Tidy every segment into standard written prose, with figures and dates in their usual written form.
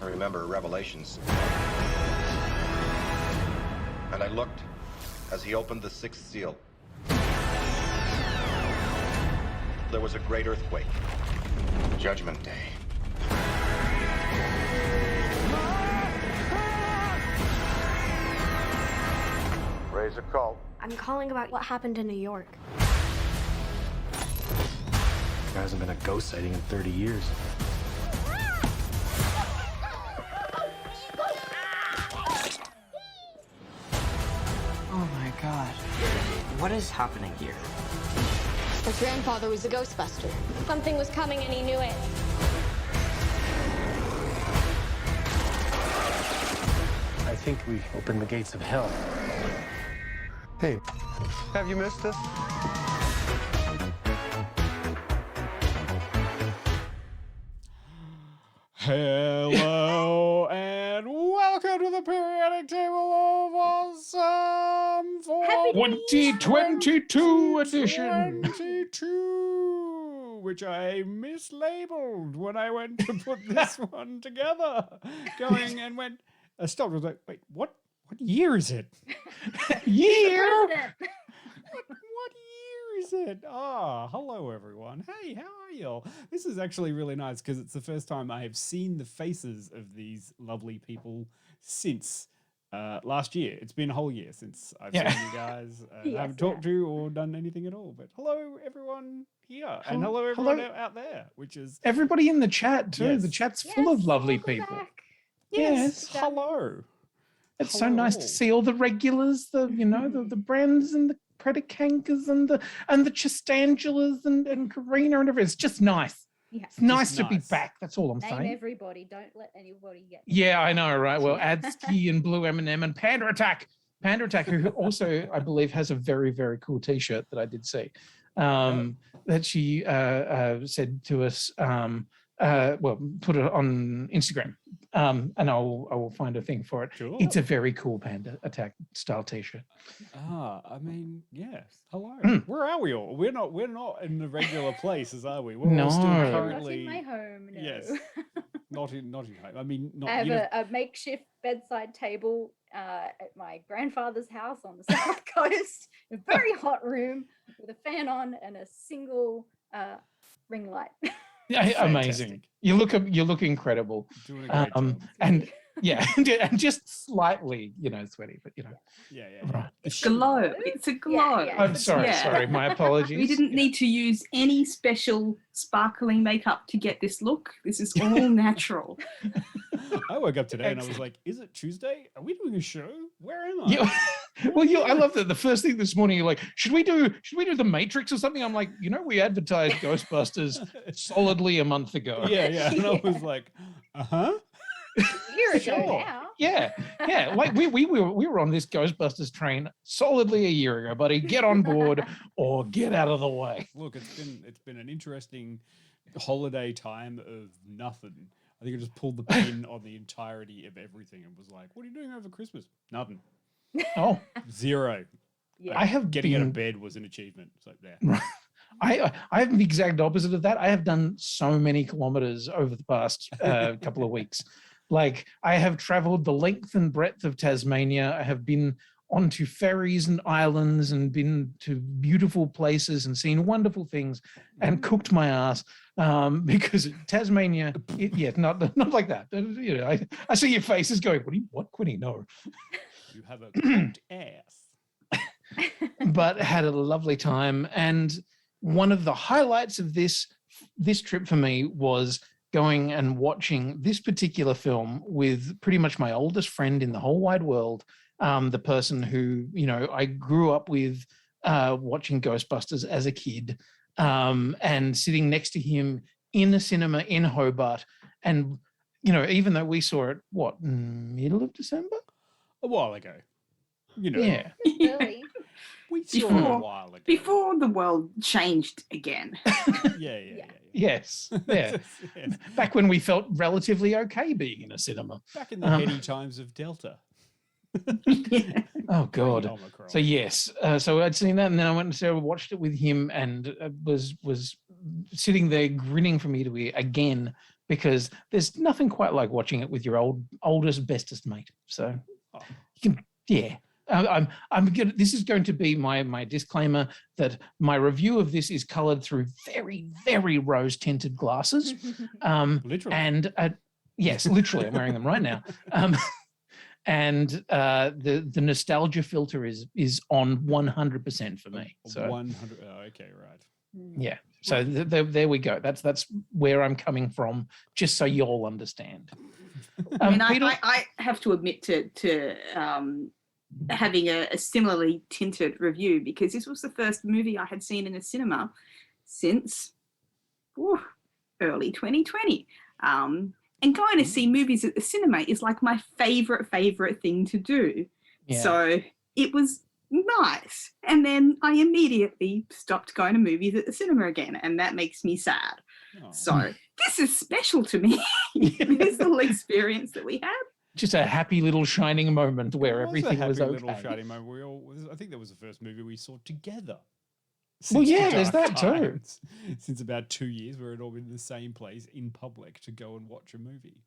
I remember Revelations. And I looked as he opened the sixth seal. There was a great earthquake. Judgment Day. Raise a call. I'm calling about what happened in New York. There hasn't been a ghost sighting in 30 years. Oh my god. What is happening here? Her grandfather was a Ghostbuster. Something was coming and he knew it. I think we opened the gates of hell. Hey, have you missed us? Hello and welcome to the periodic table of awesome for 2022 edition. 22, which I mislabeled when I went to put this one together. Going and went, I stopped. I was like, wait, what year is it? Year? What year is it? Hello everyone. Hey, how are y'all? This is actually really nice because it's the first time I have seen the faces of these lovely people since last year. It's been a whole year since I've seen you guys. I haven't talked to or done anything at all. But hello everyone here and hello everyone out there, which is everybody in the chat too. Yes. The chat's full of lovely people. Back. Yes. hello. It's so nice to see all the regulars, the Brands and the Predacankers and the Chistangulas and Karina and everything. It's just nice. Yeah. It's nice to nice. be back. That's all I'm Name saying. everybody. Don't let anybody get. Yeah, I know, right? Well, Adski and Blue M&M and Panda Attack, who also I believe has a very, very cool T-shirt that I did see. That she said to us. Put it on Instagram, and I will find a thing for it. Sure. It's a very cool Panda Attack style T-shirt. I mean, yes. Hello. Where are we all? We're not in the regular places, are we? We're all No. still Not currently in my home. No. Yes. not in home. I mean, not. I have a makeshift bedside table at my grandfather's house on the south coast. A very hot room with a fan on and a single ring light. Yeah, amazing. You look incredible. Doing a great job. And yeah, and just slightly, sweaty, but Yeah. Right. It's glow. It's a glow. Yeah. I'm sorry. Yeah. Sorry, my apologies. We didn't need to use any special sparkling makeup to get this look. This is all natural. I woke up today and I was like, "Is it Tuesday? Are we doing a show? Where am I?" Yeah. I love that. The first thing this morning, you're like, "Should we do The Matrix or something?" I'm like, we advertised Ghostbusters solidly a month ago. Yeah. And I was like, Year ago now. Yeah. Like we were on this Ghostbusters train solidly a year ago, buddy. Get on board or get out of the way. Look, it's been an interesting holiday time of nothing. I think I just pulled the pin on the entirety of everything and was like, "What are you doing over Christmas?" Nothing. Oh, Zero. Yeah. I have Getting out been- of bed was an achievement. It's like there. I have the exact opposite of that. I have done so many kilometers over the past couple of weeks. Like I have traveled the length and breadth of Tasmania. I have been onto ferries and islands and been to beautiful places and seen wonderful things and cooked my ass because Tasmania, not like that. I see your faces going, what, Quinny? No. You have a cooked ass. But had a lovely time. And one of the highlights of this trip for me was going and watching this particular film with pretty much my oldest friend in the whole wide world, the person who, I grew up with watching Ghostbusters as a kid, and sitting next to him in a cinema in Hobart. And, even though we saw it, middle of December? A while ago. Yeah. Really? We saw it a while ago. Before the world changed again. Yeah. Yes. Yeah. Yes. Back when we felt relatively okay being in a cinema. Back in the heady times of Delta. Oh God! Omicron. So yes, so I'd seen that, and then I went and watched it with him, and was sitting there grinning from ear to ear again because there's nothing quite like watching it with your oldest, bestest mate. So you can, yeah. I'm gonna. This is going to be my disclaimer that my review of this is coloured through very, very rose-tinted glasses. Literally. And yes, literally, I'm wearing them right now. And the nostalgia filter is on 100% for me. So 100. Oh, okay, right. yeah. So there we go. That's where I'm coming from. Just so you all understand. I mean, Peter? I have to admit to having a similarly tinted review, because this was the first movie I had seen in a cinema since early 2020. And going to see movies at the cinema is like my favorite thing to do. Yeah. So it was nice. And then I immediately stopped going to movies at the cinema again, and that makes me sad. Oh. So this is special to me, this little experience that we had. Just a happy little shining moment where everything was okay. Little shiny moment. I think that was the first movie we saw together. Well, Since yeah, the there's dark that too. times. Since about 2 years, we had all been in the same place in public to go and watch a movie.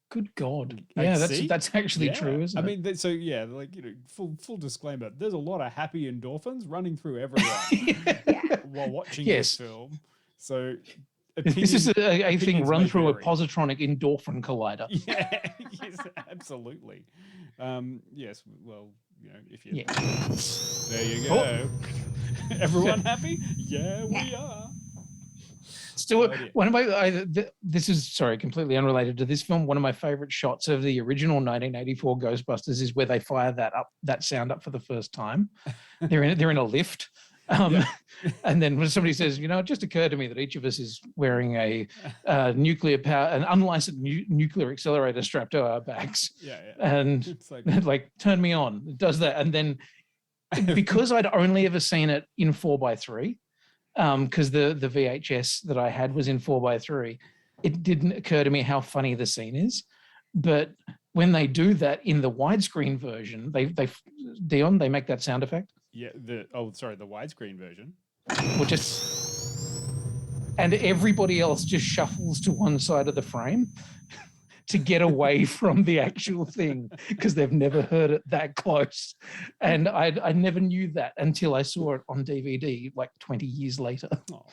Good God. Like, Yeah, see? that's actually Yeah. true, isn't it? I mean, so yeah, like, you know, full disclaimer. There's a lot of happy endorphins running through everyone while watching Yes. this film. So this is a thing opinions run may through a vary. positronic endorphin collider. Yeah, yes, absolutely. Yes, well, you know, if you Yeah. there you go. Everyone happy? Yeah, we are. Still, Oh, dear. one of my this is completely unrelated to this film. One of my favorite shots of the original 1984 Ghostbusters is where they fire that sound up for the first time. They're in a lift. And then when somebody says, you know, it just occurred to me that each of us is wearing a nuclear power, an unlicensed nuclear accelerator strapped to our backs. Yeah. And It's like, like, turn me on. It does that. And then because I'd only ever seen it in 4:3, because the VHS that I had was in 4:3, it didn't occur to me how funny the scene is. But when they do that in the widescreen version, Dion, they make that sound effect. yeah, the widescreen version. Or just, and everybody else just shuffles to one side of the frame to get away from the actual thing because they've never heard it that close. And I never knew that until I saw it on DVD like 20 years later. Oh.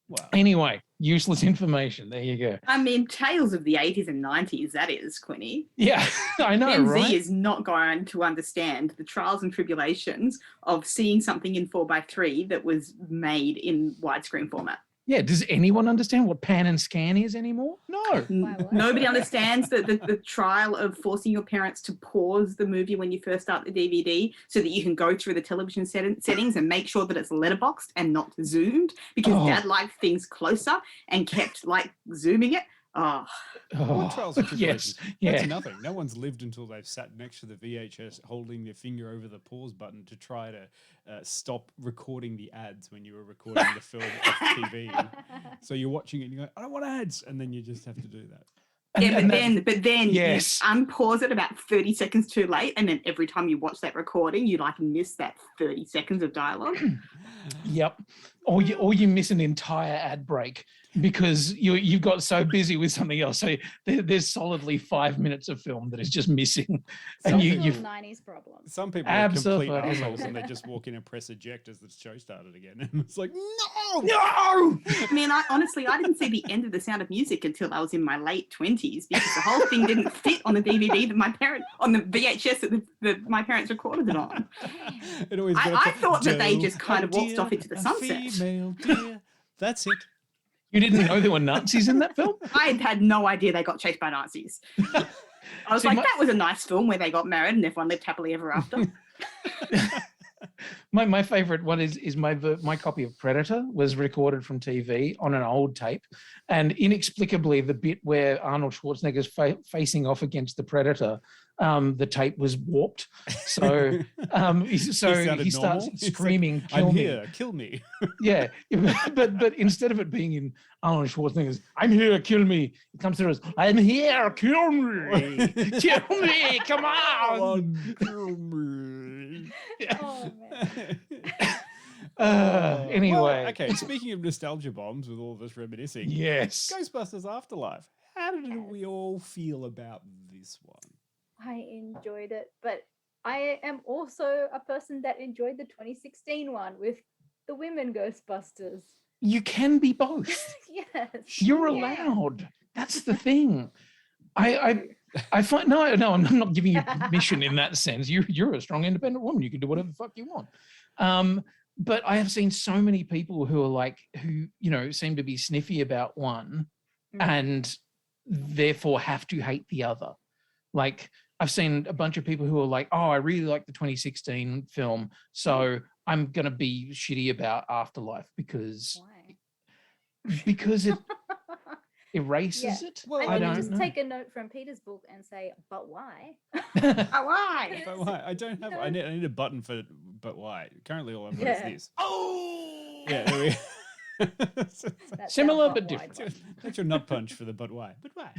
Wow. Anyway, useless information. There you go. I mean, tales of the 80s and 90s, that is, Quinny. Yeah, I know, Gen right? Z is not going to understand the trials and tribulations of seeing something in 4:3 that was made in widescreen format. Yeah, does anyone understand what pan and scan is anymore? No. Nobody understands the trial of forcing your parents to pause the movie when you first start the DVD so that you can go through the television settings and make sure that it's letterboxed and not zoomed, because Dad liked things closer and kept like zooming it. Oh, What trials and tribulations? yes, That's yeah. nothing. No one's lived until they've sat next to the VHS holding their finger over the pause button to try to stop recording the ads when you were recording the film off TV. So you're watching it and you go, I don't want ads. And then you just have to do that. yeah, but then yes. you unpause it about 30 seconds too late, and then every time you watch that recording, you like miss that 30 seconds of dialogue. Yep. Or you miss an entire ad break because you've got so busy with something else. So there's solidly 5 minutes of film that is just missing. And Typical 90s problem. Some people are complete Absolutely. assholes and they just walk in and press eject as the show started again. And it's like, no! No! I mean, I didn't see the end of The Sound of Music until I was in my late 20s, because the whole thing didn't fit on the DVD that on the VHS that my parents recorded it on. I thought that they just kind of walked off into the sunset. Female deer. That's it. You didn't know there were Nazis in that film? I had no idea they got chased by Nazis. I was See, like, my- that was a nice film where they got married and everyone lived happily ever after. My favorite one is my copy of Predator was recorded from TV on an old tape, and inexplicably the bit where Arnold Schwarzenegger's facing off against the Predator, the tape was warped. So he starts normal. screaming, Like, "Kill I'm me!" here, kill me. Yeah, but instead of it being in Arnold Schwarzenegger's "I'm here, kill me," it comes through as "I'm here, kill me, kill me, come on." Kill me. Oh, man. Anyway. Well, okay, speaking of nostalgia bombs with all of us reminiscing, Yes. Ghostbusters Afterlife. How did we all feel about this one? I enjoyed it, but I am also a person that enjoyed the 2016 one with the women Ghostbusters. You can be both. Yes. You're allowed. That's the thing. I find no, I'm not giving you permission in that sense. You're a strong, independent woman. You can do whatever the fuck you want. But I have seen so many people who are who seem to be sniffy about one, and therefore have to hate the other. Like I've seen a bunch of people who are like, "Oh, I really like the 2016 film, so I'm gonna be shitty about Afterlife because it erases it." Well, I mean, just take a note from Peter's book and say, "But why?" Why? But why? I don't have. I need a button for. But why? Currently, all I've got is this. Oh, Yeah. There we similar but different. That's your nut punch for the but why? But why?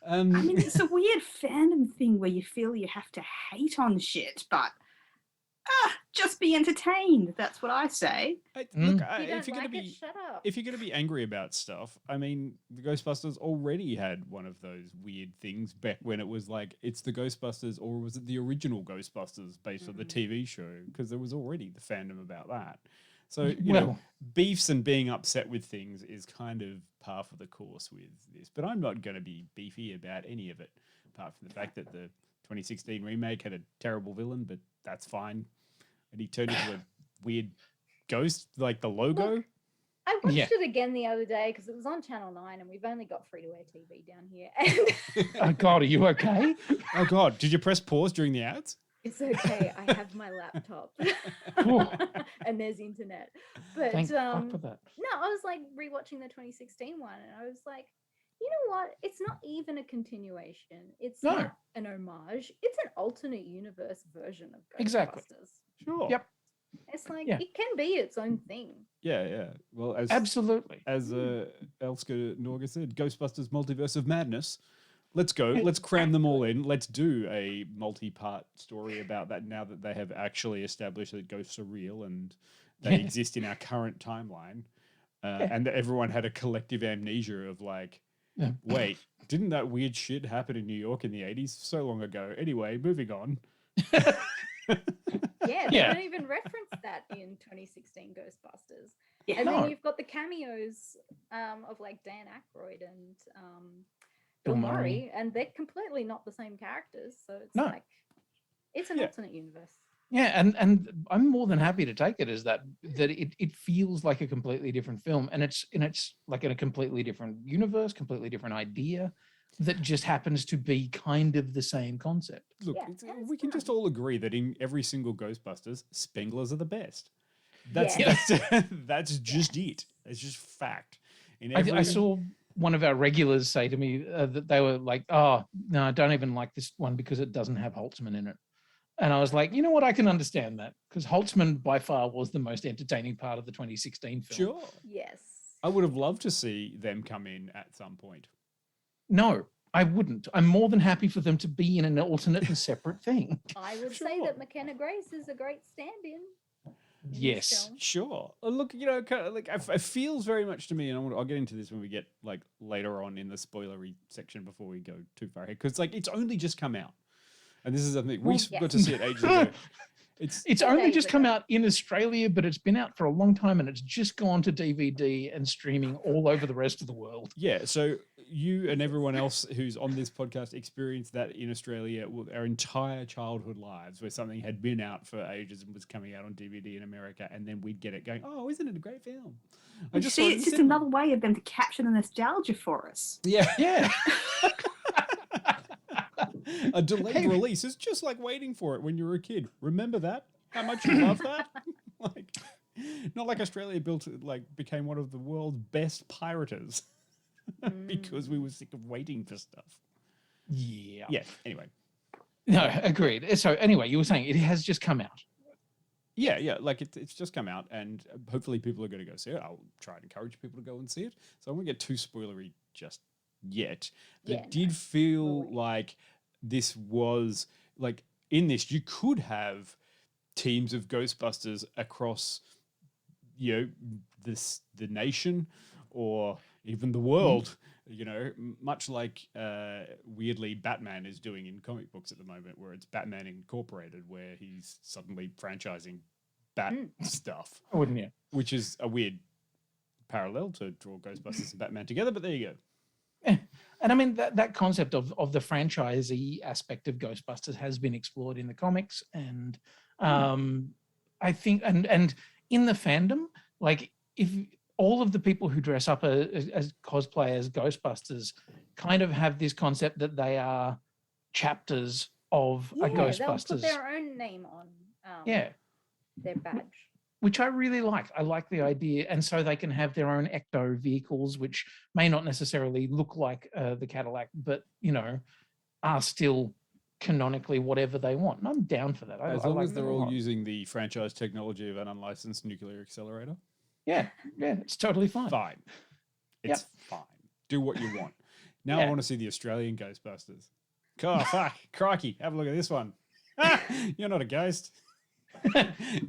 I mean, it's a weird fandom thing where you feel you have to hate on shit, but just be entertained. That's what I say. Look, if you're gonna shut up. If you're going to be angry about stuff, I mean, the Ghostbusters already had one of those weird things back when it was like, it's the Ghostbusters, or was it the original Ghostbusters based on the TV show? Because there was already the fandom about that. So, you know, beefs and being upset with things is kind of par for the course with this. But I'm not going to be beefy about any of it, apart from the fact that the 2016 remake had a terrible villain, but that's fine. And he turned into a weird ghost, like the logo. Look, I watched it again the other day because it was on Channel 9 and we've only got free-to-air TV down here. And Oh, God, are you okay? Oh, God. Did you press pause during the ads? it's okay. I have my laptop and there's internet. But Thank fuck for that. no, I was like rewatching the 2016 one and I was like, you know what? It's not even a continuation. It's not an homage. It's an alternate universe version of Ghostbusters. Exactly. Sure. Yep. It's like it can be its own thing. Yeah. Well, Absolutely. As Elska Norga said, Ghostbusters Multiverse of Madness. Let's go. Let's cram them all in. Let's do a multi-part story about that now that they have actually established that ghosts are real and they exist in our current timeline. And that everyone had a collective amnesia of like, wait, didn't that weird shit happen in New York in the 80s so long ago? Anyway, moving on. They don't even reference that in 2016 Ghostbusters. Yeah, and then you've got the cameos of like Dan Aykroyd and Bill Murray, and they're completely not the same characters. So it's like it's an alternate universe. Yeah, and I'm more than happy to take it as that it feels like a completely different film, and it's like in a completely different universe, completely different idea that just happens to be kind of the same concept. Look, we can just all agree that in every single Ghostbusters, Spenglers are the best. That's just it. It's just fact. I saw one of our regulars say to me that they were like, "Oh no, I don't even like this one because it doesn't have Holtzman in it." And I was like, you know what? I can understand that because Holtzman by far was the most entertaining part of the 2016 film. Sure. Yes. I would have loved to see them come in at some point. No, I wouldn't. I'm more than happy for them to be in an alternate and separate thing. I would say that McKenna Grace is a great stand-in. Yes. Sure. Look, you know, kind of like it feels very much to me, and I'll get into this when we get like later on in the spoilery section before we go too far ahead, because like it's only just come out, and this is something we got to see it ages ago. It's only just come out in Australia, but it's been out for a long time, and it's just gone to DVD and streaming all over the rest of the world. Yeah, so you and everyone else who's on this podcast experienced that in Australia our entire childhood lives, where something had been out for ages and was coming out on DVD in America, and then we'd get it going, oh, isn't it a great film? It's just another way of them to capture the nostalgia for us. Yeah. A delayed release is just like waiting for it when you were a kid. Remember that? How much you love that? Like, not like Australia became one of the world's best pirators because we were sick of waiting for stuff. Yeah. Yeah. Anyway. No, agreed. So anyway, you were saying it has just come out. Yeah. Like it's just come out, and hopefully people are going to go see it. I'll try and encourage people to go and see it. So I won't get too spoilery just yet. But it did feel like this was like in this you could have teams of Ghostbusters across the nation or even the world. Much like weirdly Batman is doing in comic books at the moment, where it's Batman Incorporated, where he's suddenly franchising Bat stuff. Wouldn't you? Which is a weird parallel to draw Ghostbusters and Batman together, but there you go. Yeah. And I mean, that concept of the franchisee aspect of Ghostbusters has been explored in the comics. And I think, and in the fandom, like if all of the people who dress up as cosplay as Ghostbusters kind of have this concept that they are chapters of a Ghostbusters. They'll put their own name on their badge. Which I really like. I like the idea. And so they can have their own ecto vehicles, which may not necessarily look like the Cadillac, but, are still canonically whatever they want. And I'm down for that. As long as they're all using the franchise technology of an unlicensed nuclear accelerator. Yeah, it's totally fine. Fine. It's fine. Do what you want. Now I want to see the Australian Ghostbusters. Oh, fuck. Crikey. Have a look at this one. You're not a ghost.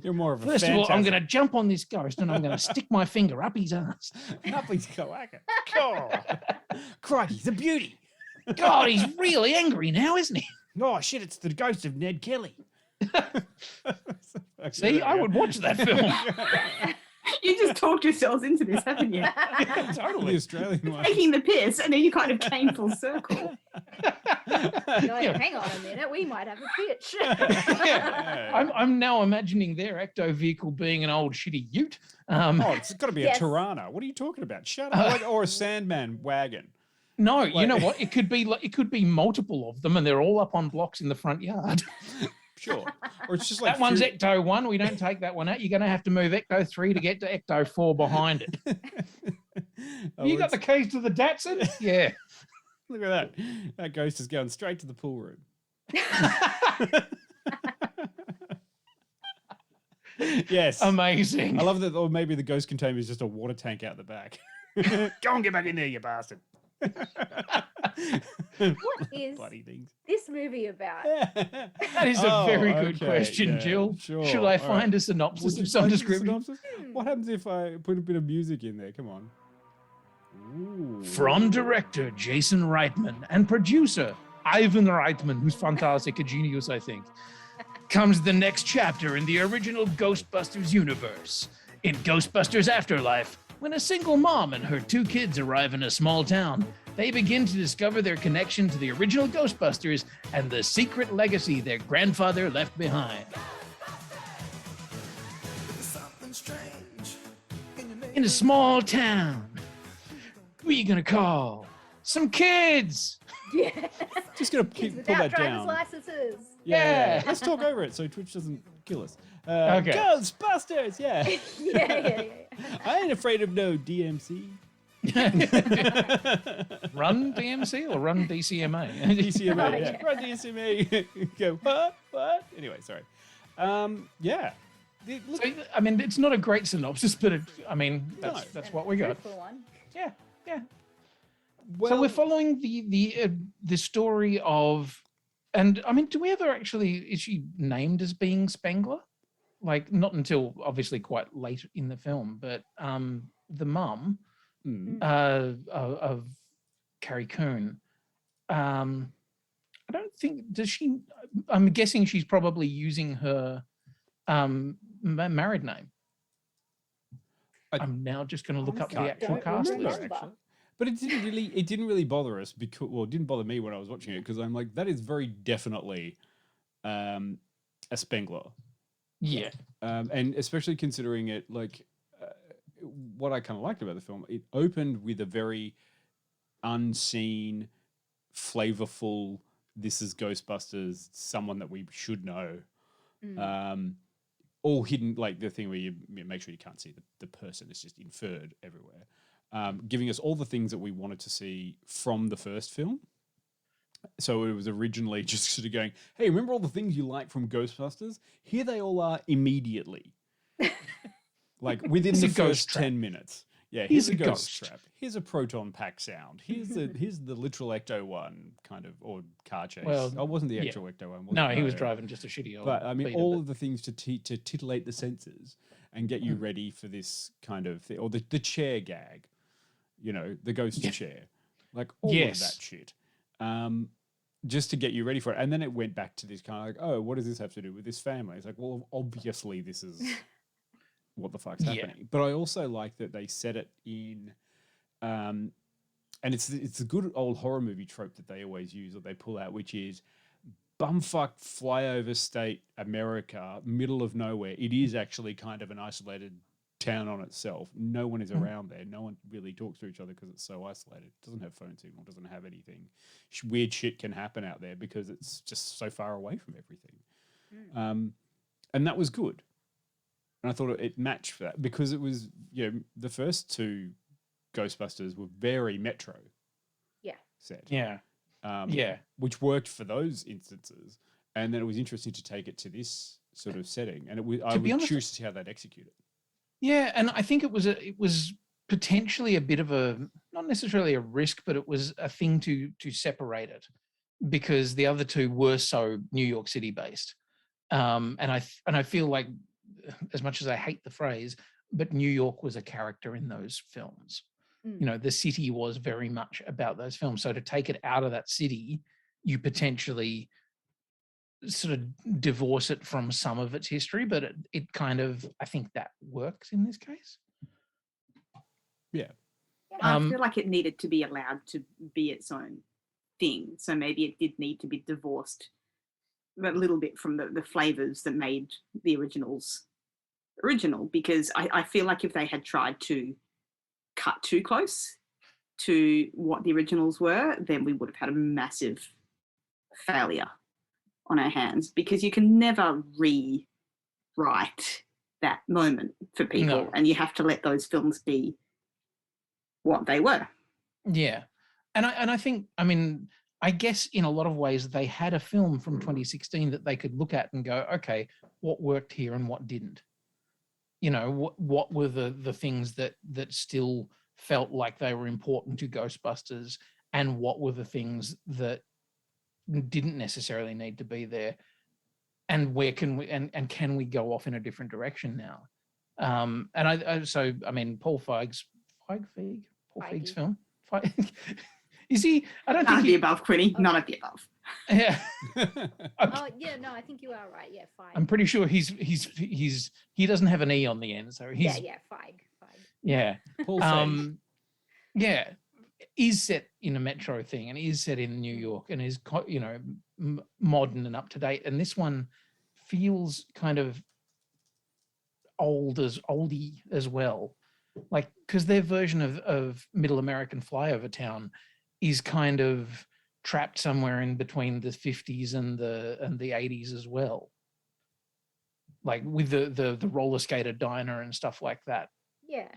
You're more of a First phantasm. of all, I'm going to jump on this ghost and I'm going to stick my finger up his ass. Up his cloaca. God. Crikey, he's a beauty. God, he's really angry now, isn't he? Oh, shit, it's the ghost of Ned Kelly. See, I would watch that film. You just talked yourselves into this, haven't you? Totally. The Australian one. Taking the piss, and then you kind of came full circle. Hang on a minute, we might have a pitch. I'm now imagining their ecto vehicle being an old shitty ute. It's got to be a Tirana. What are you talking about? Shut up. Or a Sandman wagon. No, you know what? It could be multiple of them, and they're all up on blocks in the front yard. Sure. Or it's just like that one's Ecto 1. We don't take that one out. You're going to have to move Ecto 3 to get to Ecto 4 behind it. You got the keys to the Datsun? Yeah. Look at that. That ghost is going straight to the pool room. Yes. Amazing. I love that. Or maybe the ghost container is just a water tank out the back. Go and get back in there, you bastard. What is bloody things. this movie about? That is a very good question, Jill. Sure. Should I find a synopsis of some description? What happens if I put a bit of music in there? Come on. Ooh. From director Jason Reitman and producer Ivan Reitman, who's fantastic, a genius, I think, comes the next chapter in the original Ghostbusters universe. In Ghostbusters Afterlife, when a single mom and her 2 kids arrive in a small town, they begin to discover their connection to the original Ghostbusters and the secret legacy their grandfather left behind. In a small town, who are you gonna call? Some kids! Yeah. Just gonna pull that down. Licenses. Yeah. Let's talk over it so Twitch doesn't kill us. Okay. Ghostbusters, yeah. Yeah. I ain't afraid of no DMC. Run DMC or run DCMA? DCMA, yeah. Run DCMA. Go, what? Anyway, sorry. Yeah. So, I mean, it's not a great synopsis, but that's what we got. Yeah. Well, so we're following the story of, and I mean, do we ever actually, is she named as being Spengler? Like, not until obviously quite late in the film, but the mum of Carrie Coon, I don't think, does she, I'm guessing she's probably using her married name. I'm now just going to look up the actual cast list. But it didn't really bother us because, well, it didn't bother me when I was watching it because I'm like, that is very definitely a Spengler. Yeah. And especially considering it, like, what I kind of liked about the film, it opened with a very unseen, flavorful, this is Ghostbusters, someone that we should know. All hidden, like the thing where you make sure you can't see the person, it's just inferred everywhere. Giving us all the things that we wanted to see from the first film. So it was originally just sort of going, hey, remember all the things you like from Ghostbusters? Here they all are immediately. Like within the first 10 minutes. Yeah, here's a ghost trap. Here's a proton pack sound. Here's the literal Ecto one kind of, or car chase. Well, it wasn't the actual Ecto one. No, he was driving just a shitty old. But I mean, all of the things to titillate the senses. and get you ready for this kind of thing, or the chair gag, the ghost chair, like all of that shit, just to get you ready for it. And then it went back to this kind of like, oh, what does this have to do with this family? It's like, well, obviously this is what the fuck's happening. But I also like that they set it in, and it's a good old horror movie trope that they always use or they pull out, which is bumfuck flyover state America, middle of nowhere. It is actually kind of an isolated town on itself. No one is around there. No one really talks to each other because it's so isolated. It doesn't have phone signal, doesn't have anything. Weird shit can happen out there because it's just so far away from everything. And that was good. And I thought it matched for that because it was, the first two Ghostbusters were very metro set. Yeah. Which worked for those instances. And then it was interesting to take it to this sort of setting. And I was curious to see how they'd execute it. Yeah, and I think it was potentially a bit of a, not necessarily a risk, but it was a thing to separate it because the other two were so New York City based. And I feel like, as much as I hate the phrase, but New York was a character in those films. The city was very much about those films. So to take it out of that city, you potentially sort of divorce it from some of its history, but it kind of, I think that works in this case. Yeah. I feel like it needed to be allowed to be its own thing. So maybe it did need to be divorced a little bit from the flavors that made the originals original, because I feel like if they had tried to cut too close to what the originals were, then we would have had a massive failure on our hands, because you can never rewrite that moment for people, and you have to let those films be what they were. Yeah. And I think, I mean, I guess in a lot of ways they had a film from 2016 that they could look at and go, okay, what worked here and what didn't? What were the things that still felt like they were important to Ghostbusters, and what were the things that didn't necessarily need to be there, and where can we and can we go off in a different direction now? I mean, Paul Feig's film. Is he? I don't None think of the above, Quinny. Okay. None of the above. Yeah. Oh yeah, no, I think you are right. Yeah, Feig. I'm pretty sure he doesn't have an E on the end, so he's Feig. yeah. Paul Feig. Yeah, is set in a metro thing and is set in New York and is modern and up to date. And this one feels kind of oldie as well, like because their version of Middle American Flyover Town is kind of trapped somewhere in between the 50s and the 80s as well, like with the roller skater diner and stuff like that. Yeah.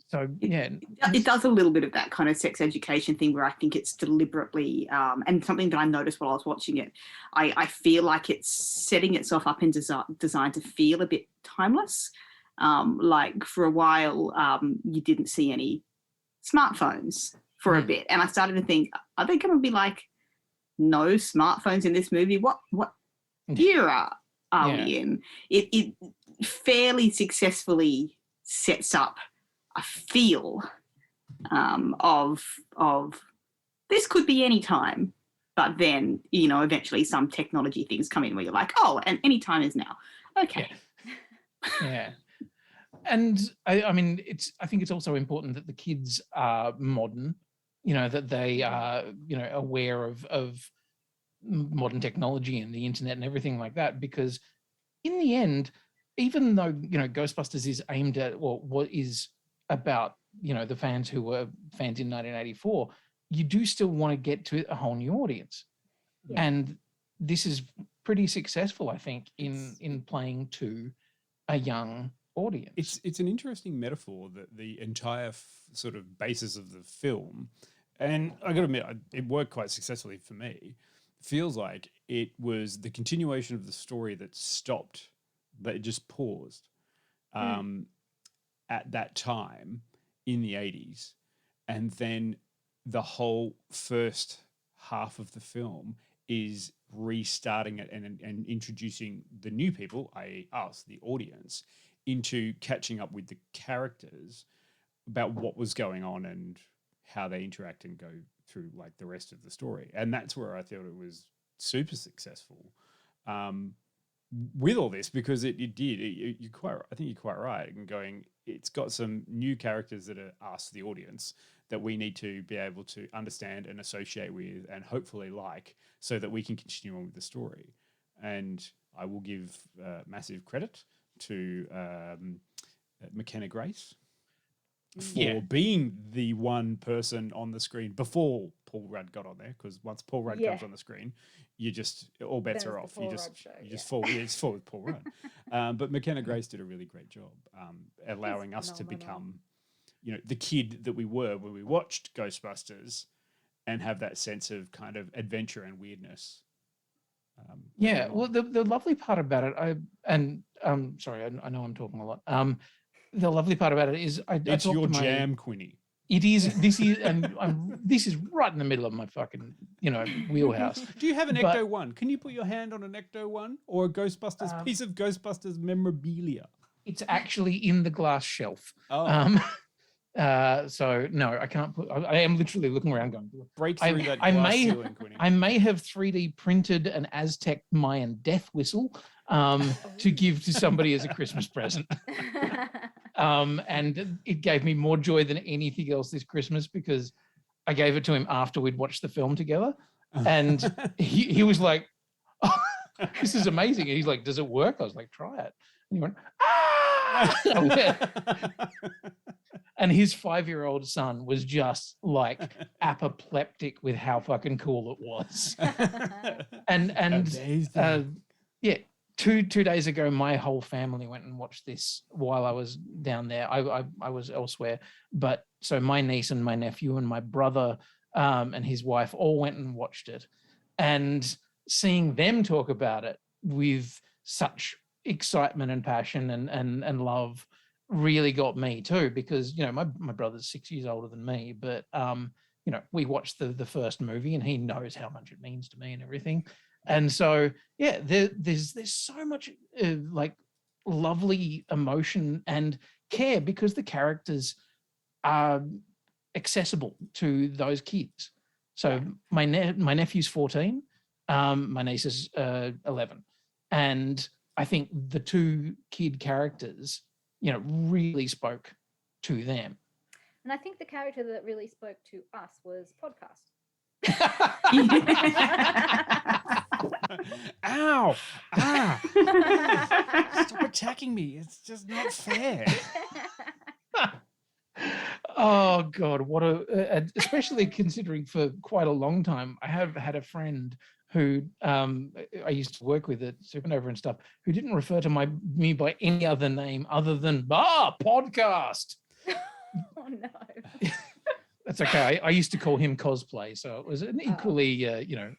So yeah, it does a little bit of that kind of sex education thing where I think it's deliberately, and something that I noticed while I was watching it, I feel like it's setting itself up and designed to feel a bit timeless. Like for a while, you didn't see any smartphones for a bit, and I started to think, are they going to be like no smartphones in this movie? What era are we in? It fairly successfully sets up a feel of this could be any time, but then eventually some technology things come in where you're like, oh, and any time is now. Okay. Yeah. And I mean, I think it's also important that the kids are modern, that they are aware of modern technology and the internet and everything like that, because in the end, even though Ghostbusters is aimed at, or what is about the fans who were fans in 1984, you do still want to get to a whole new audience. Yeah. And this is pretty successful, I think, in playing to a young audience. It's an interesting metaphor that the entire sort of basis of the film, and I gotta admit, it worked quite successfully for me, feels like it was the continuation of the story that stopped, that it just paused at that time in the 80s. And then the whole first half of the film is restarting it and introducing the new people, i.e. us, the audience, into catching up with the characters about what was going on and how they interact and go through like the rest of the story. And that's where I thought it was super successful with all this, because it did. I think you're quite right in going, it's got some new characters that are us, the audience, that we need to be able to understand and associate with and hopefully like, so that we can continue on with the story. And I will give massive credit to McKenna Grace for being the one person on the screen before Paul Rudd got on there, because once Paul Rudd comes on the screen, you just, all bets are off. You just fall with Paul Rudd. But McKenna Grace did a really great job allowing us to become, you know, the kid that we were when we watched Ghostbusters and have that sense of kind of adventure and weirdness. Well, the lovely part about it, sorry, I know I'm talking a lot. The lovely part about it is it's your jam, Quinny. It is. This is, and this is right in the middle of my fucking, wheelhouse. Do you have an Ecto One? Can you put your hand on an Ecto One or a Ghostbusters piece of Ghostbusters memorabilia? It's actually in the glass shelf. Oh. So no, I can't put. I am literally looking around, going. Break through that glass ceiling, Quinny. I may have 3D printed an Aztec Mayan death whistle to give to somebody as a Christmas present. And it gave me more joy than anything else this Christmas, because I gave it to him after we'd watched the film together, and he was like, "Oh, this is amazing." And he's like, "Does it work?" I was like, "Try it." And he went, "Ah!" And his 5-year-old son was just like apoplectic with how fucking cool it was. And Two days ago, my whole family went and watched this while I was down there. I was elsewhere, but so my niece and my nephew and my brother and his wife all went and watched it, and seeing them talk about it with such excitement and passion and love really got me too, because my brother's 6 years older than me, but we watched the first movie and he knows how much it means to me and everything. And so, there's so much like lovely emotion and care, because the characters are accessible to those kids. So my nephew's 14, my niece is 11, and I think the two kid characters, really spoke to them. And I think the character that really spoke to us was Podcast. Ow! Stop attacking me. It's just not fair. Oh God, what especially considering for quite a long time, I have had a friend who I used to work with at Supernova and stuff, who didn't refer to me by any other name other than Podcast. Oh no. That's okay. I used to call him Cosplay, so it was an equally,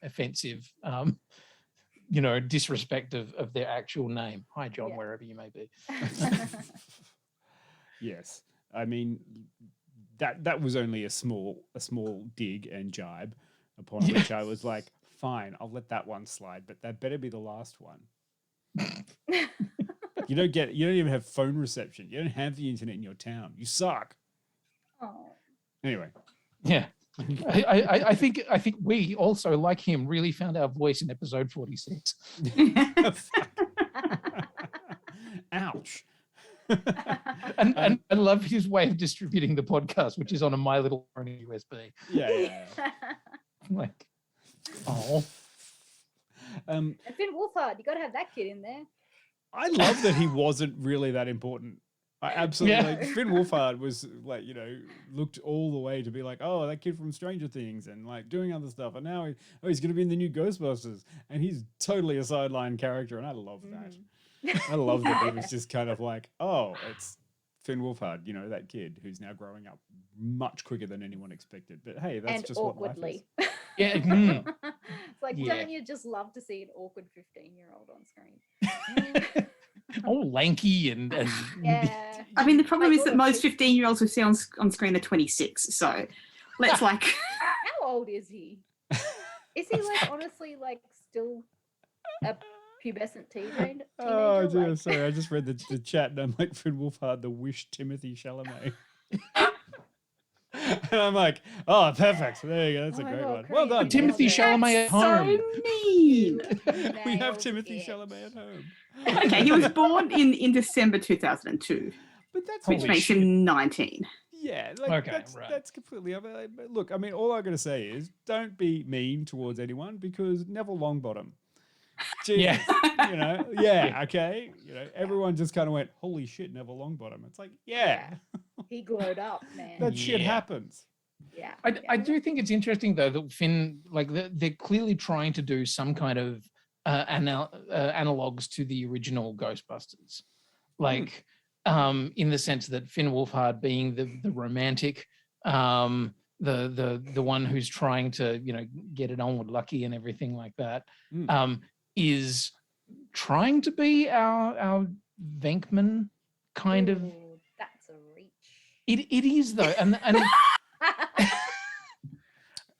offensive, disrespect of their actual name. Hi, John, wherever you may be. Yes, I mean that was only a small dig and jibe, upon which I was like, fine, I'll let that one slide, but that better be the last one. You don't even have phone reception. You don't have the internet in your town. You suck. Oh. Anyway. Yeah. I think we also, like him, really found our voice in episode 46. Ouch. And I love his way of distributing the podcast, which is on a My Little Pony USB. Yeah. Like, oh. And Finn Wolfhard, you got to have that kid in there. I love that he wasn't really that important. I absolutely like Finn Wolfhard was like, looked all the way to be like, oh, that kid from Stranger Things and like doing other stuff. And now he's going to be in the new Ghostbusters, and he's totally a sideline character. And I love that. I love that he was just kind of like, oh, it's Finn Wolfhard, that kid who's now growing up much quicker than anyone expected. But hey, that's and just awkwardly. What life is. Yeah. It's like, don't you just love to see an awkward 15-year-old on screen? All lanky and yeah. I mean, the problem is that most 15-year-olds we see on screen are 26. So let's like. How old is he? Is he like honestly like still a pubescent teenager. Oh, dear, like- sorry. I just read the chat and I'm like, Finn Wolfhard, the Wish Timothy Chalamet. And I'm like, oh, perfect. There you go. That's Oh a my great God, one. Well Quinny, done. you Timothy nailed it. Chalamet at home. So mean. We have Nailed Timothy it. Chalamet at home. Okay, he was born in December 2002, But that's which Holy makes shit. him 19. Yeah, like Okay, that's right. that's completely. Look, I mean, all I got to say is, don't be mean towards anyone because Neville Longbottom. Jesus, Yeah. you know, yeah, okay, you know, everyone just kind of went, "Holy shit, Neville Longbottom!" It's like, yeah, He glowed up, man. that shit Yeah. happens. Yeah. I do think it's interesting though that Finn, like they're clearly trying to do some kind of analogs to the original Ghostbusters, like in the sense that Finn Wolfhard being the romantic, the one who's trying to get it on with Lucky and everything like that, is trying to be our Venkman kind of. Ooh, that's a reach. It is though, and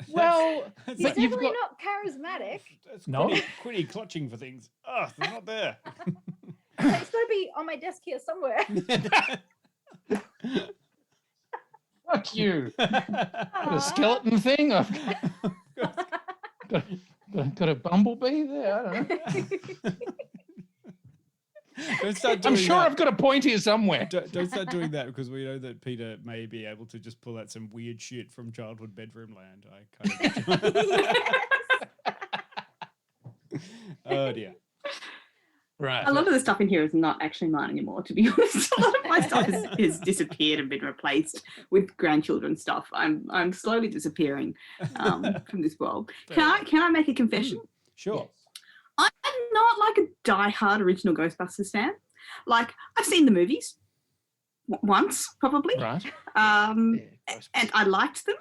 well, He's but you've definitely got not charismatic. That's No. Quinny clutching for things. Oh, they're not there. It's got to be on my desk here somewhere. fuck you. Got a skeleton thing. I've got a bumblebee there. I don't know. Don't start I'm doing sure that. I've got a point here somewhere. Don't start doing that because we know that Peter may be able to just pull out some weird shit from childhood bedroom land. I kind of. Oh dear. Right. A lot of the stuff in here is not actually mine anymore, to be honest. A lot of my stuff has disappeared and been replaced with grandchildren stuff. I'm slowly disappearing from this world. Can I make a confession? Sure. I'm not like a diehard original Ghostbusters fan. Like, I've seen the movies once, probably. Right. And I liked them.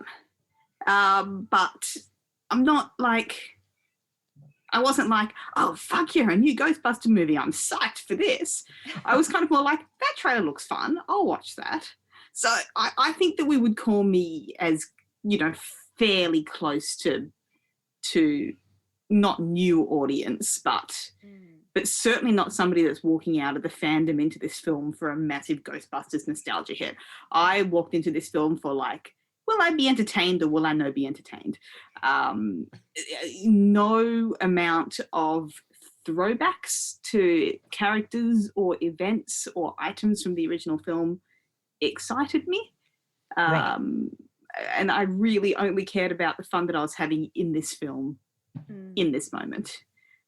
But I'm not like, I wasn't like, oh, fuck yeah, a new Ghostbuster movie. I'm psyched for this. I was kind of more like, that trailer looks fun. I'll watch that. So I think that we would call me as, fairly close to not new audience, but certainly not somebody that's walking out of the fandom into this film for a massive Ghostbusters nostalgia hit. I walked into this film for like, will I be entertained or will I not be entertained? No amount of throwbacks to characters or events or items from the original film excited me. Right. And I really only cared about the fun that I was having in this film in this moment.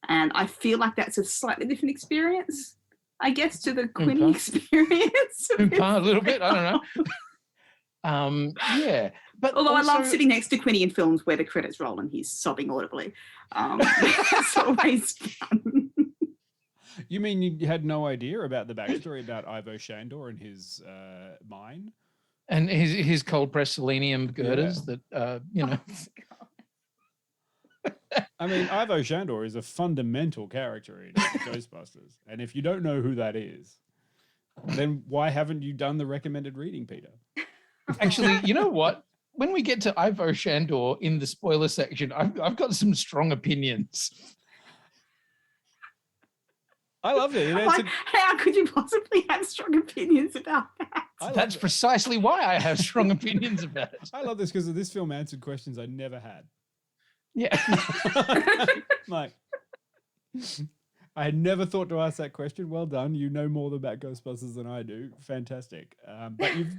And I feel like that's a slightly different experience, I guess, to the Quinny experience. A little bit, I don't know. Yeah. But Although I love also- sitting next to Quinny in films where the credits roll and he's sobbing audibly. It's always fun. You mean you had no idea about the backstory about Ivo Shandor and his mine? And his cold pressed selenium girders that I mean, Ivo Shandor is a fundamental character in Ghostbusters. And if you don't know who that is, then why haven't you done the recommended reading, Peter? Actually, you know what? When we get to Ivo Shandor in the spoiler section, I've got some strong opinions. I loved it. Like, how could you possibly have strong opinions about that? That's precisely why I have strong opinions about it. I love this because this film answered questions I never had. Yeah. Like, I had never thought to ask that question. Well done. You know more about Ghostbusters than I do. Fantastic. But you've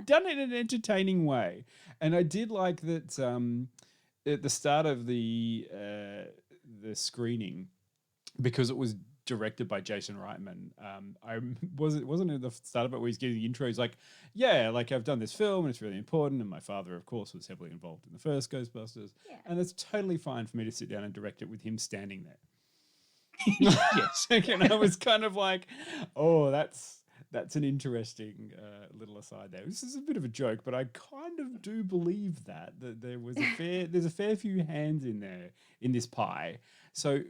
done it in an entertaining way. And I did like that at the start of the screening, because it was directed by Jason Reitman. Wasn't at the start of it where he's getting the intro. He's like, yeah, like I've done this film and it's really important. And my father, of course, was heavily involved in the first Ghostbusters. Yeah. And it's totally fine for me to sit down and direct it with him standing there. Yes. And I was kind of like, oh, that's an interesting little aside there. This is a bit of a joke, but I kind of do believe that there was there's a fair few hands in there in this pie. So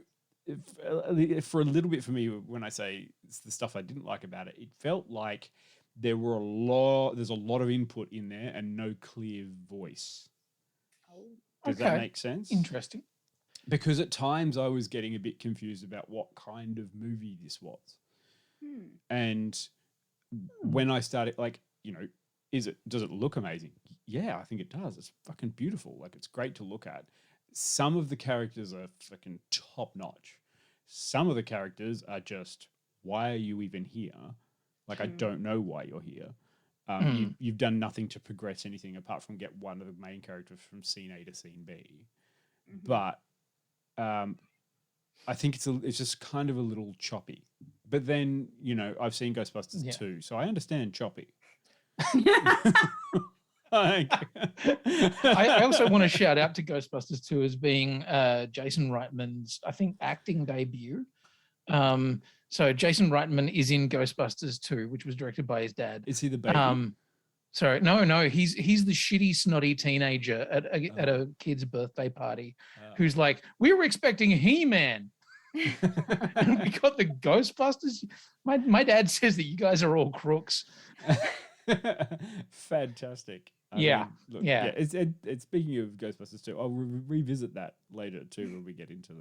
for a little bit for me, when I say it's the stuff I didn't like about it, it felt like there's a lot of input in there and no clear voice. Does that make sense? Interesting. Because at times I was getting a bit confused about what kind of movie this was. And when I started, like, you know, does it look amazing? Yeah, I think it does. It's fucking beautiful. Like, it's great to look at. Some of the characters are fucking top notch. Some of the characters are just, why are you even here? Like, I don't know why you're here. You've done nothing to progress anything apart from get one of the main characters from scene A to scene B. But I think it's just kind of a little choppy. But then, you know, I've seen Ghostbusters 2, so I understand choppy. I also want to shout out to Ghostbusters 2 as being Jason Reitman's, I think, acting debut. So Jason Reitman is in Ghostbusters 2, which was directed by his dad. Is he the baby? Sorry, no, he's the shitty, snotty teenager at a kid's birthday party who's like, we were expecting He-Man. And we got the Ghostbusters. My dad says that you guys are all crooks. Fantastic. Yeah. It's speaking of Ghostbusters 2, I'll revisit that later too when we get into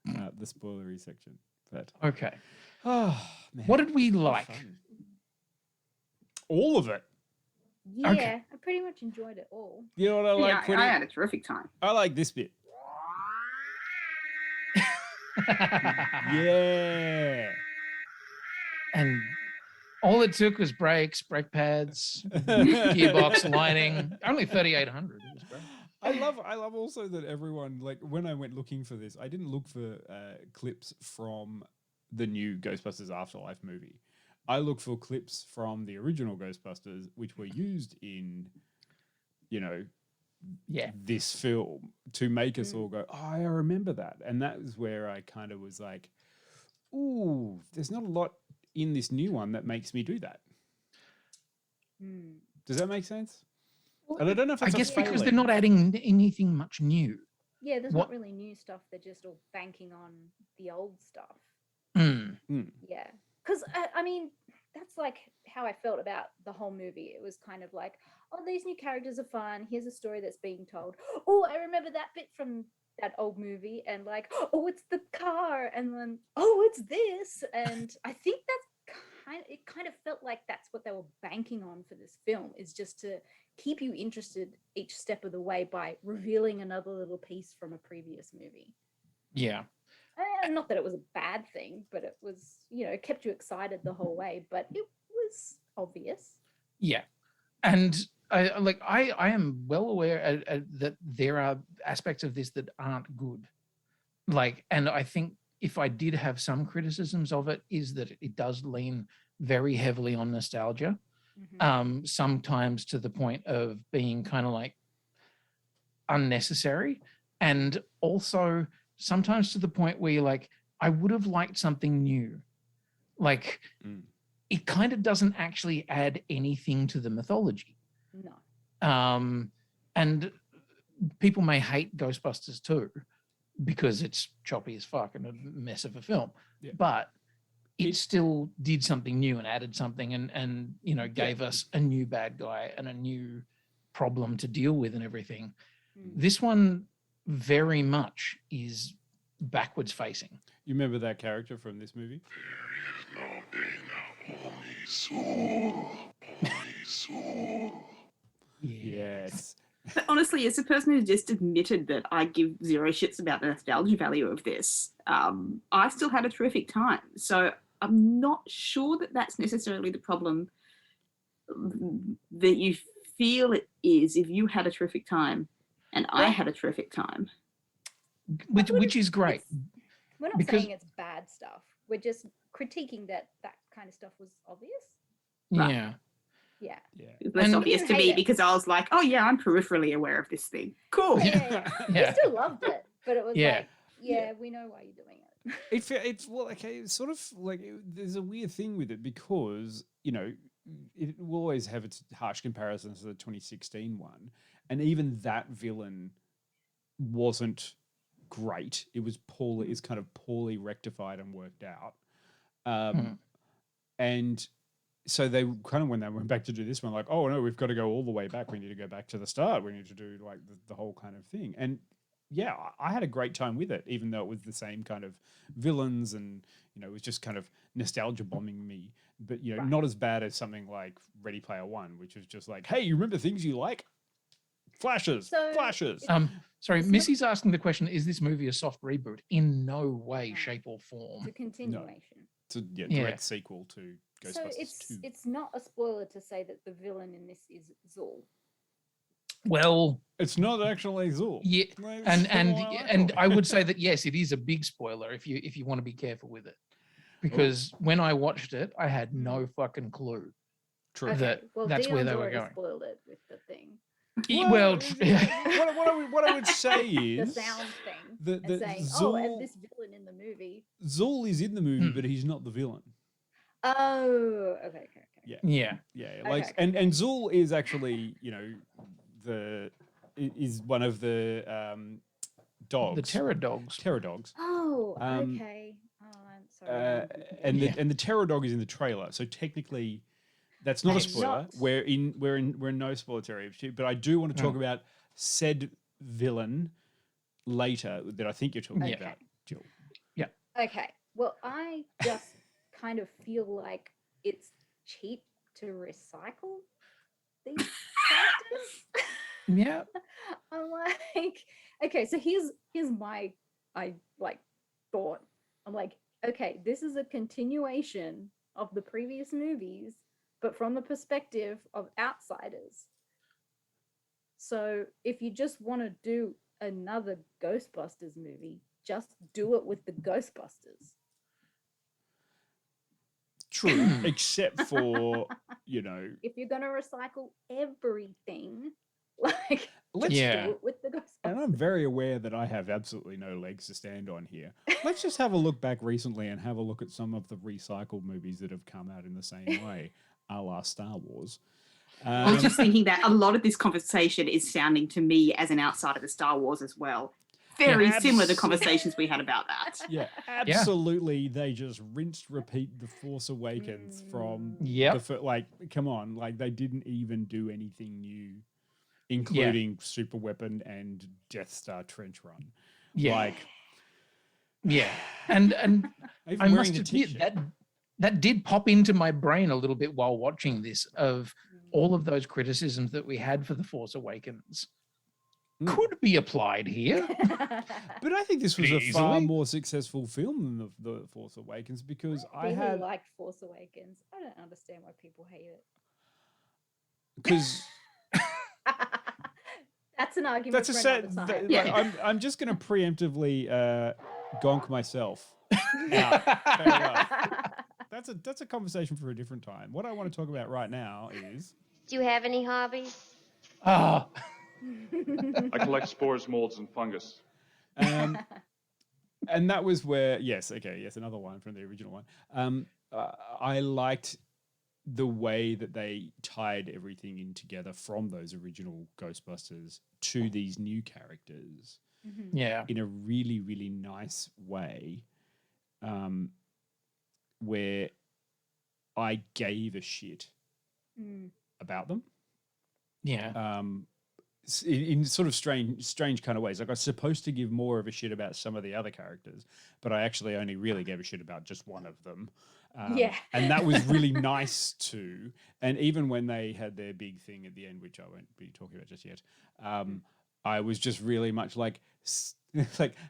the spoilery section. But okay. Oh man, what did we like? All of it. Yeah, Okay. I pretty much enjoyed it all. You know what I like? Yeah, I had a terrific time. I like this bit. Yeah. And all it took was brakes, brake pads, gearbox lining. Only 3,800. It was great. I love also that everyone, like, when I went looking for this, I didn't look for clips from the new Ghostbusters Afterlife movie. I looked for clips from the original Ghostbusters, which were used in, you know, this film to make us all go, oh, I remember that. And that was where I kind of was like, ooh, there's not a lot in this new one that makes me do that. Does that make sense? Well, And I don't know if it's I guess because they're not adding anything much new. Yeah, there's not really new stuff. They're just all banking on the old stuff. Yeah. Because, I mean, that's like how I felt about the whole movie. It was kind of like, oh, these new characters are fun. Here's a story that's being told. Oh, I remember that bit from that old movie. And like, oh, it's the car. And then, oh, it's this. And I think it kind of felt like that's what they were banking on for this film, is just to keep you interested each step of the way by revealing another little piece from a previous movie. Yeah. Not that it was a bad thing, but it was, you know, it kept you excited the whole way, but it was obvious. Yeah. And I am well aware that there are aspects of this that aren't good. Like, and I think if I did have some criticisms of it, is that it does lean very heavily on nostalgia. Sometimes to the point of being kind of like unnecessary, and also sometimes to the point where you're like, I would have liked something new. Like, it kind of doesn't actually add anything to the mythology. No. And people may hate Ghostbusters 2 because it's choppy as fuck and a mess of a film, but it still did something new and added something and you know, gave us a new bad guy and a new problem to deal with and everything. This one very much is backwards facing. You remember that character from this movie? Yes. But honestly, as a person who's just admitted that I give zero shits about the nostalgia value of this, I still had a terrific time. So I'm not sure that that's necessarily the problem that you feel it is if you had a terrific time and I had a terrific time. Which is great. We're not saying it's bad stuff. We're just critiquing that kind of stuff was obvious. Yeah. Yeah. It was less obvious to me because I was like, oh yeah, I'm peripherally aware of this thing. Cool. Yeah. We still loved it, but it was like, we know why you're doing it. It's sort of like there's a weird thing with it because, you know, it will always have its harsh comparisons to the 2016 one, and even that villain wasn't great. It was poorly, it's kind of poorly rectified and worked out. And so they kind of, when they went back to do this one, like, oh no, we've got to go all the way back. We need to go back to the start. We need to do like the whole kind of thing. And yeah, I had a great time with it, even though it was the same kind of villains and, it was just kind of nostalgia bombing me. But, not as bad as something like Ready Player One, which was just like, hey, you remember things you like? Flashes. Sorry, Missy's asking the question, is this movie a soft reboot? In no way, shape, or form. It's a continuation. It's a direct sequel to Ghostbusters 2. It's not a spoiler to say that the villain in this is Zool. Well, it's not actually Zool. Yeah, and I would say that yes, it is a big spoiler if you want to be careful with it, because when I watched it, I had no fucking clue. True. That's Dion's where they were going. Spoiled it with the thing. What I would say is the sound thing. Saying, Zool, and this villain in the movie. Zool is in the movie, but he's not the villain. Oh, okay. Yeah. Like, and Zool is actually, is one of the dogs. The terror dogs. Terror dogs. Oh, okay. Oh, I'm sorry. And the terror dog is in the trailer, so technically, that's not a spoiler. We're in no spoiler territory, but I do want to talk about said villain later that I think you're talking about, Jill. Yeah. Okay. Well, I just kind of feel like it's cheap to recycle these characters. Yeah. I'm like, okay, so here's my thought. I'm like, okay, this is a continuation of the previous movies, but from the perspective of outsiders. So if you just want to do another Ghostbusters movie, just do it with the Ghostbusters. True, except for, if you're going to recycle everything, let's do it with the Ghostbusters. And I'm very aware that I have absolutely no legs to stand on here. Let's just have a look back recently and have a look at some of the recycled movies that have come out in the same way, a la Star Wars. I was just thinking that a lot of this conversation is sounding to me as an outsider to Star Wars as well. Very similar to conversations we had about that. Yeah, absolutely. They just rinsed, repeat The Force Awakens from come on, like they didn't even do anything new, including Super Weapon and Death Star Trench Run. And I must admit that did pop into my brain a little bit while watching this, of all of those criticisms that we had for The Force Awakens could be applied here. But I think this was a far more successful film than the Force Awakens, because I really liked Force Awakens. I don't understand why people hate it. Because that's an argument for another time. I'm just going to preemptively gonk myself. Fair enough. That's a conversation for a different time. What I want to talk about right now is... Do you have any hobbies? I collect spores, molds, and fungus. And that was where, another one from the original one. I liked the way that they tied everything in together from those original Ghostbusters to these new characters. In a really, really nice way, where I gave a shit about them. In sort of strange kind of ways. Like I was supposed to give more of a shit about some of the other characters, but I actually only really gave a shit about just one of them. And that was really nice too. And even when they had their big thing at the end, which I won't be talking about just yet, I was just really much like,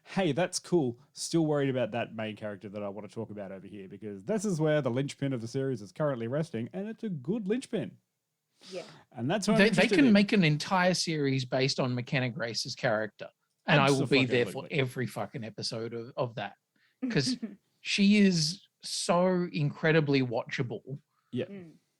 hey, that's cool. Still worried about that main character that I want to talk about over here, because this is where the linchpin of the series is currently resting, and it's a good linchpin. Yeah. And that's what they can make an entire series based on McKenna Grace's character, and I will be there for every fucking episode of that, because she is so incredibly watchable.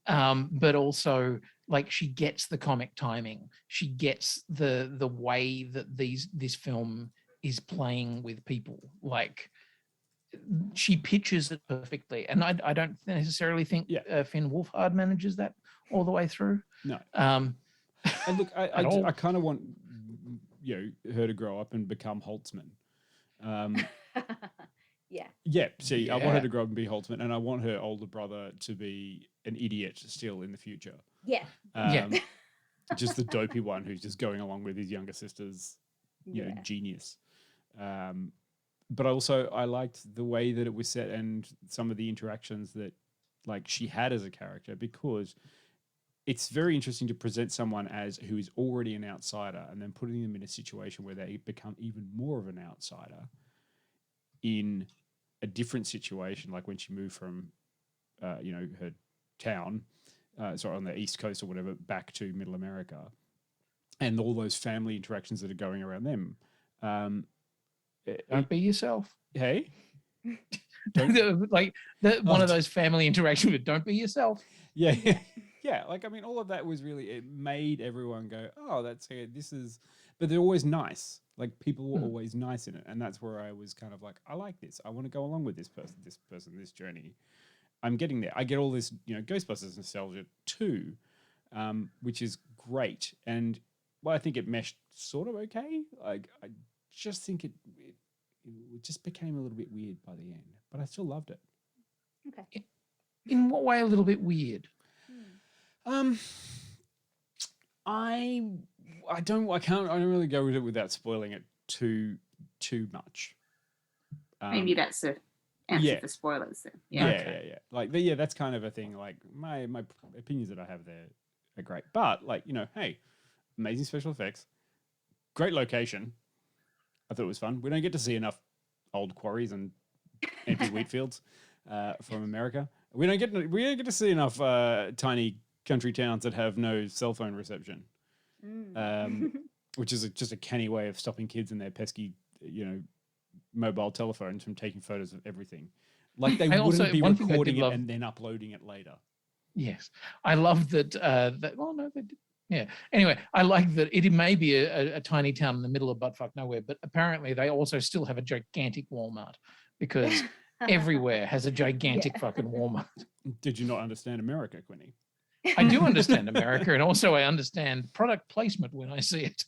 But also, like, she gets the comic timing. She gets the way that this film is playing with people. Like, she pitches it perfectly, and I don't necessarily think Finn Wolfhard manages that all the way through. No. And look, I kind of want her to grow up and become Holtzman. See, I want her to grow up and be Holtzman, and I want her older brother to be an idiot still in the future. Yeah. Just the dopey one who's just going along with his younger sister's genius. But also I liked the way that it was set and some of the interactions that like she had as a character, because it's very interesting to present someone as who is already an outsider and then putting them in a situation where they become even more of an outsider in a different situation, like when she moved from, her town, on the East Coast or whatever, back to Middle America, and all those family interactions that are going around them. Don't be yourself. Hey, one of those family interactions with don't be yourself. Yeah. Yeah. Like, I mean, all of that was really, it made everyone go, oh, this is, but they're always nice. Like, people were always nice in it. And that's where I was kind of like, I like this. I want to go along with this person, this journey. I'm getting there. I get all this, Ghostbusters nostalgia too, which is great. And well, I think it meshed sort of okay. Like, I just think it just became a little bit weird by the end, but I still loved it. Okay. In what way a little bit weird? I don't really go with it without spoiling it too much. Maybe that's the answer for spoilers then. Yeah. Like, that's kind of a thing. Like, my opinions that I have there are great, but like, hey, amazing special effects, great location. I thought it was fun. We don't get to see enough old quarries and empty wheat fields from America. We don't get to see enough tiny country towns that have no cell phone reception, which is just a canny way of stopping kids and their pesky, mobile telephones from taking photos of everything. Like, they wouldn't be recording it and then uploading it later. Yes, I love that. Well, no, they did. Yeah. Anyway, I like that it may be a tiny town in the middle of buttfuck nowhere, but apparently they also still have a gigantic Walmart, because everywhere has a gigantic fucking Walmart. Did you not understand America, Quinny? I do understand America, and also I understand product placement when I see it.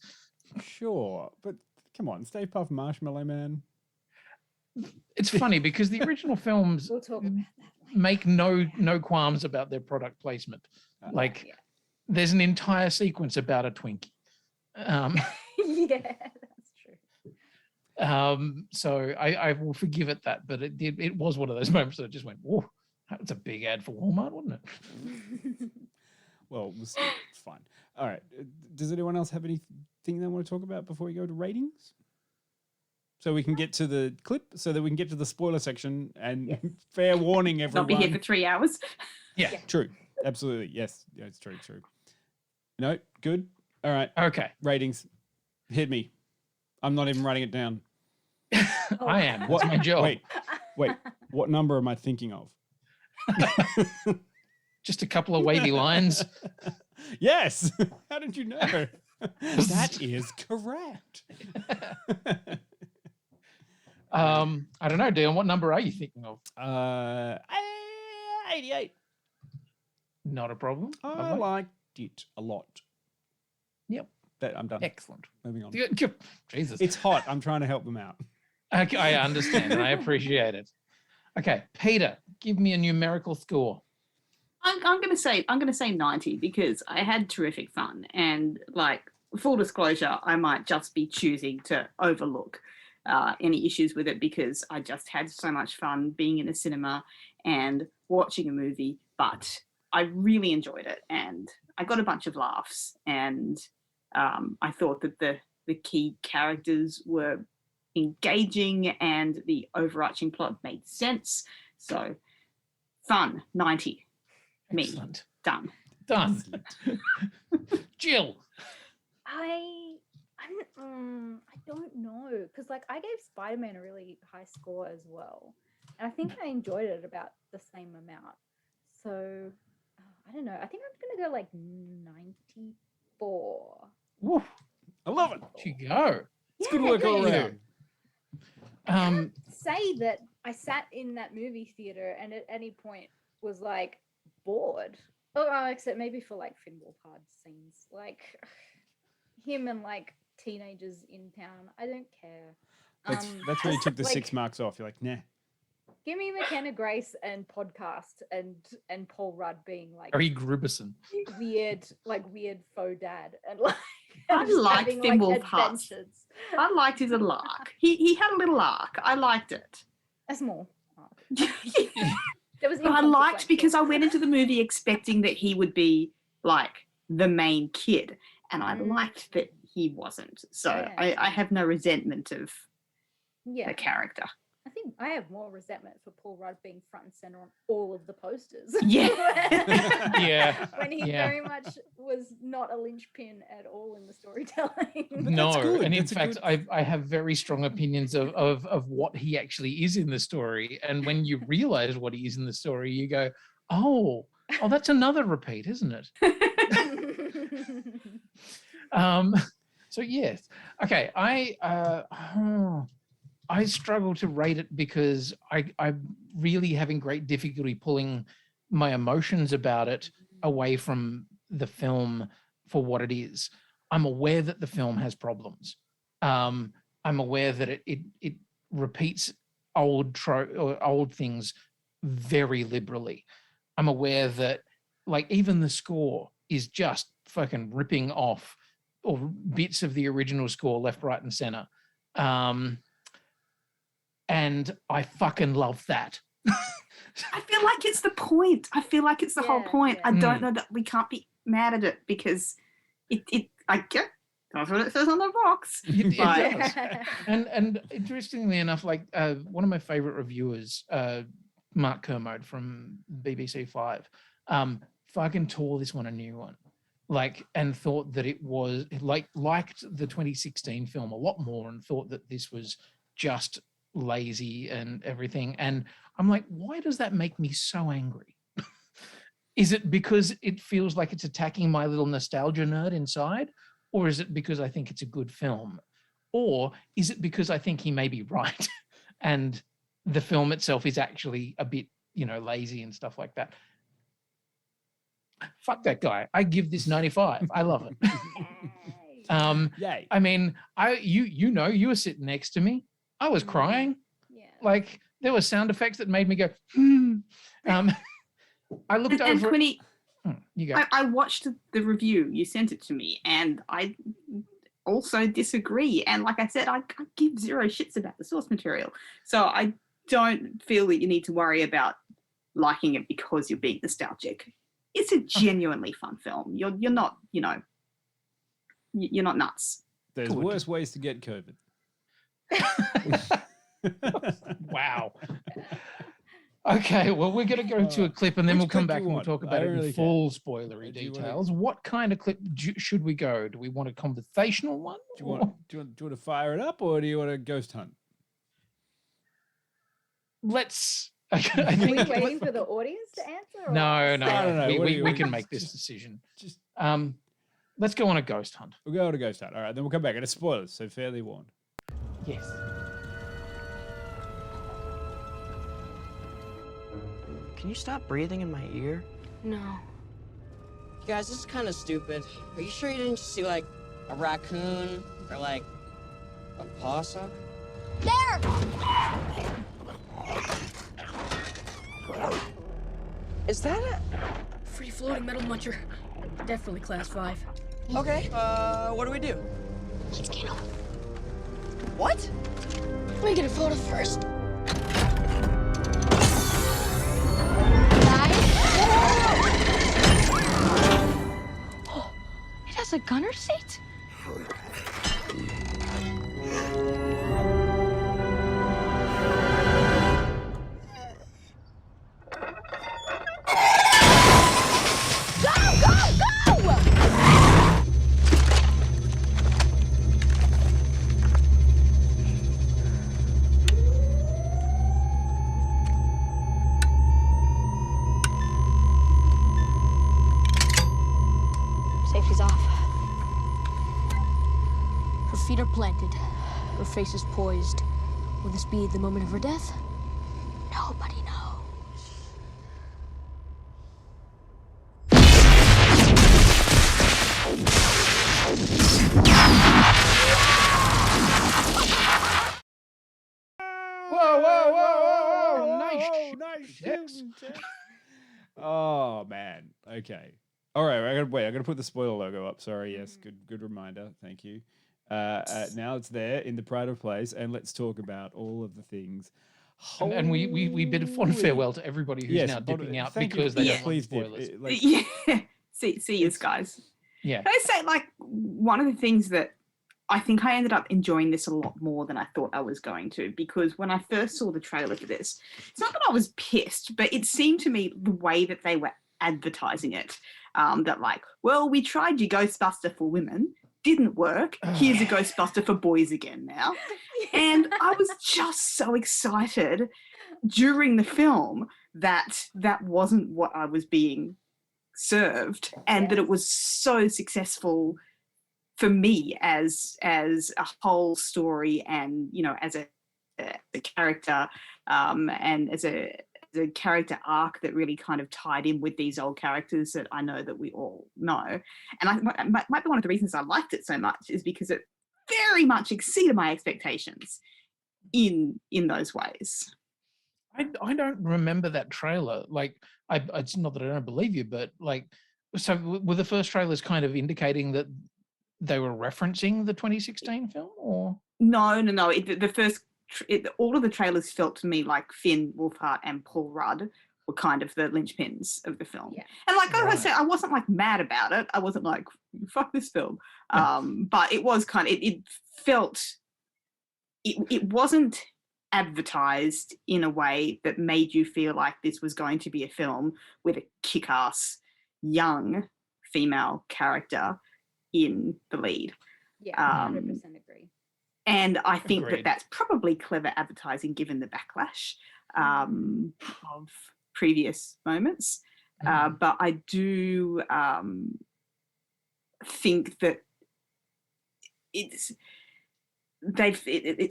Sure, but come on, Stay Puft Marshmallow Man. It's funny because the original films We'll talk about that. make no qualms about their product placement. There's an entire sequence about a Twinkie. Yeah, that's true. So I will forgive it that, but it was one of those moments that I just went, whoa, that's a big ad for Walmart, wasn't it? Well, it's fine. All right. Does anyone else have anything they want to talk about before we go to ratings? So we can get to the clip, so that we can get to the spoiler section, and fair warning, everyone. Not be here for 3 hours. Yeah, true. Absolutely. Yes. Yeah, it's true. No, good. All right. Okay. Ratings. Hit me. I'm not even writing it down. I am. What's my job? Wait. What number am I thinking of? Just a couple of wavy lines. Yes. How did you know? That is correct. I don't know, Dion. What number are you thinking of? 88. Not a problem. I liked it a lot. Yep. I'm done. Excellent. Moving on. Jesus. It's hot. I'm trying to help them out. Okay, I understand and I appreciate it. Okay, Peter, give me a numerical score. I'm going to say 90 because I had terrific fun, and like, full disclosure, I might just be choosing to overlook any issues with it because I just had so much fun being in a cinema and watching a movie, but I really enjoyed it and I got a bunch of laughs, and I thought that the key characters were engaging and the overarching plot made sense. So fun, 90. Me. Excellent. Done. Jill. I don't know, because like I gave Spider-Man a really high score as well, and I think I enjoyed it about the same amount. So I don't know. I think I'm gonna go like 94. Woo. I love it. There you go. It's good work all around. Say that I sat in that movie theater and at any point was like bored. Oh, except maybe for like Finn Wolfhard scenes, like him and like teenagers in town. I don't care. That's where you took the like, 6 marks off. You're like, nah. Give me McKenna Grace and podcast and Paul Rudd being like Harry Grubison. weird faux dad, and like I Just liked having, Thimbled Huss. adventures. I liked his little arc. He had a little arc. I liked it. A small arc. Yeah. There was But I liked inconsequential. because I went into the movie expecting that he would be like the main kid, and I liked that he wasn't. So Yeah. I have no resentment of Yeah. the character. I think I have more resentment for Paul Rudd being front and center on all of the posters. Yeah. Yeah. When he Yeah. very much was not a linchpin at all in the storytelling. No, good. and in That's a fact, I have very strong opinions of what he actually is in the story. And when you realize what he is in the story, you go, oh, that's another repeat, isn't it? So yes, okay. I struggle to rate it because I'm really having great difficulty pulling my emotions about it away from the film for what it is. I'm aware that the film has problems. I'm aware that it repeats old things very liberally. I'm aware that like even the score is just fucking ripping off or bits of the original score left, right, and center. And I fucking love that. I feel like it's the point. I feel like it's the whole point. Yeah. I don't know that we can't be mad at it because I get that's what it says on the box. It But- does. And interestingly enough, like one of my favorite reviewers, Mark Kermode from BBC 5, fucking tore this one a new one. Like, and thought that it was liked the 2016 film a lot more and thought that this was just lazy and everything. And I'm like, why does that make me so angry? Is it because it feels like it's attacking my little nostalgia nerd inside? Or is it because I think it's a good film? Or is it because I think he may be right and the film itself is actually a bit, lazy and stuff like that? Fuck that guy. I give this 95. I love it. Yay. I mean, you were sitting next to me. I was crying. Yeah. Like there were sound effects that made me go, I looked and over. Quinny, You go. I watched the review. You sent it to me, and I also disagree. And like I said, I give zero shits about the source material. So I don't feel that you need to worry about liking it because you're being nostalgic. It's a genuinely fun film. You're not, you're not nuts. There's worse ways to get COVID. Wow. Okay, well, we're going to go to a clip and then Which we'll come clip back do you and we'll want? talk I about it really in care. full spoilery Do you wanna- details. What kind of clip should we go? Do we want a conversational one? Do you want to fire it up, or do you want a ghost hunt? Let's. Are I we think. waiting for the audience to answer? Or No. I don't know. What do We you- can make this decision. Just Let's go on a ghost hunt. we'll go on a ghost hunt. All right, then we'll come back. And it's spoilers, so fairly warned. Yes. Can you stop breathing in my ear? No. Guys, this is kind of stupid. Are you sure you didn't just see, like, a raccoon or, like, a possum? There! Is that a... Free floating metal muncher. Definitely class 5. Okay, what do we do? Let's get him. What? Let me get a photo first. Oh, it has a gunner seat? Safety's off. Her feet are planted. Her face is poised. Will this be the moment of her death? Nobody knows. Whoa. Nice. Nice shooting, Jack. Oh man. Okay. All right, I gotta put the spoiler logo up. Sorry, yes, good reminder. Thank you. Now it's there in the pride of place, and let's talk about all of the things. And we bid a fond Holy- farewell to everybody who's Yes, now but, dipping out thank you. because they Yeah, don't want please dip. spoilers. Yeah. See you guys. Yeah. Can I say, like, one of the things that I think I ended up enjoying this a lot more than I thought I was going to, because when I first saw the trailer for this, it's not that I was pissed, but it seemed to me the way that they were advertising it, that like, well, we tried your Ghostbuster for women, didn't work. Here's a Ghostbuster for boys again now. And I was just so excited during the film that that wasn't what I was being served, and that it was so successful for me as a whole story, and as a character, and as a character arc that really kind of tied in with these old characters that I know that we all know. And I might be one of the reasons I liked it so much is because it very much exceeded my expectations in those ways. I don't remember that trailer. Like, it's not that I don't believe you, but like, so were the first trailers kind of indicating that they were referencing the 2016 film, or no? The first, all of the trailers felt to me like Finn Wolfhard and Paul Rudd were kind of the linchpins of the film. Yeah. And like I said, I wasn't like mad about it. I wasn't like, fuck this film. But it was kind of, it felt, it wasn't advertised in a way that made you feel like this was going to be a film with a kick-ass young female character in the lead. Yeah, 100% agree. And I think Agreed. that's probably clever advertising given the backlash of previous moments. But I do think that it's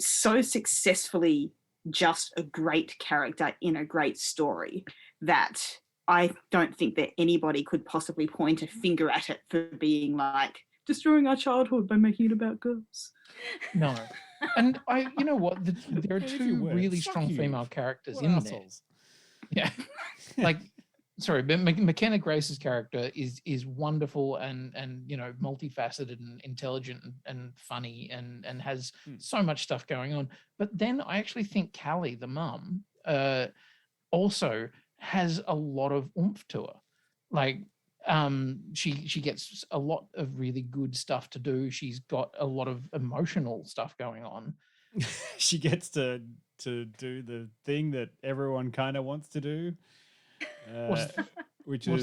so successfully just a great character in a great story that I don't think that anybody could possibly point a finger at it for being like destroying our childhood by making it about girls. no? And you know what? There are two really strong female characters in there. Yeah, like, sorry, but McKenna Grace's character is wonderful and multifaceted and intelligent and funny and has so much stuff going on. But then I actually think Callie, the mum, also has a lot of oomph to her. Like, she gets a lot of really good stuff to do. She's got a lot of emotional stuff going on. She gets to do the thing that everyone kind of wants to do. What's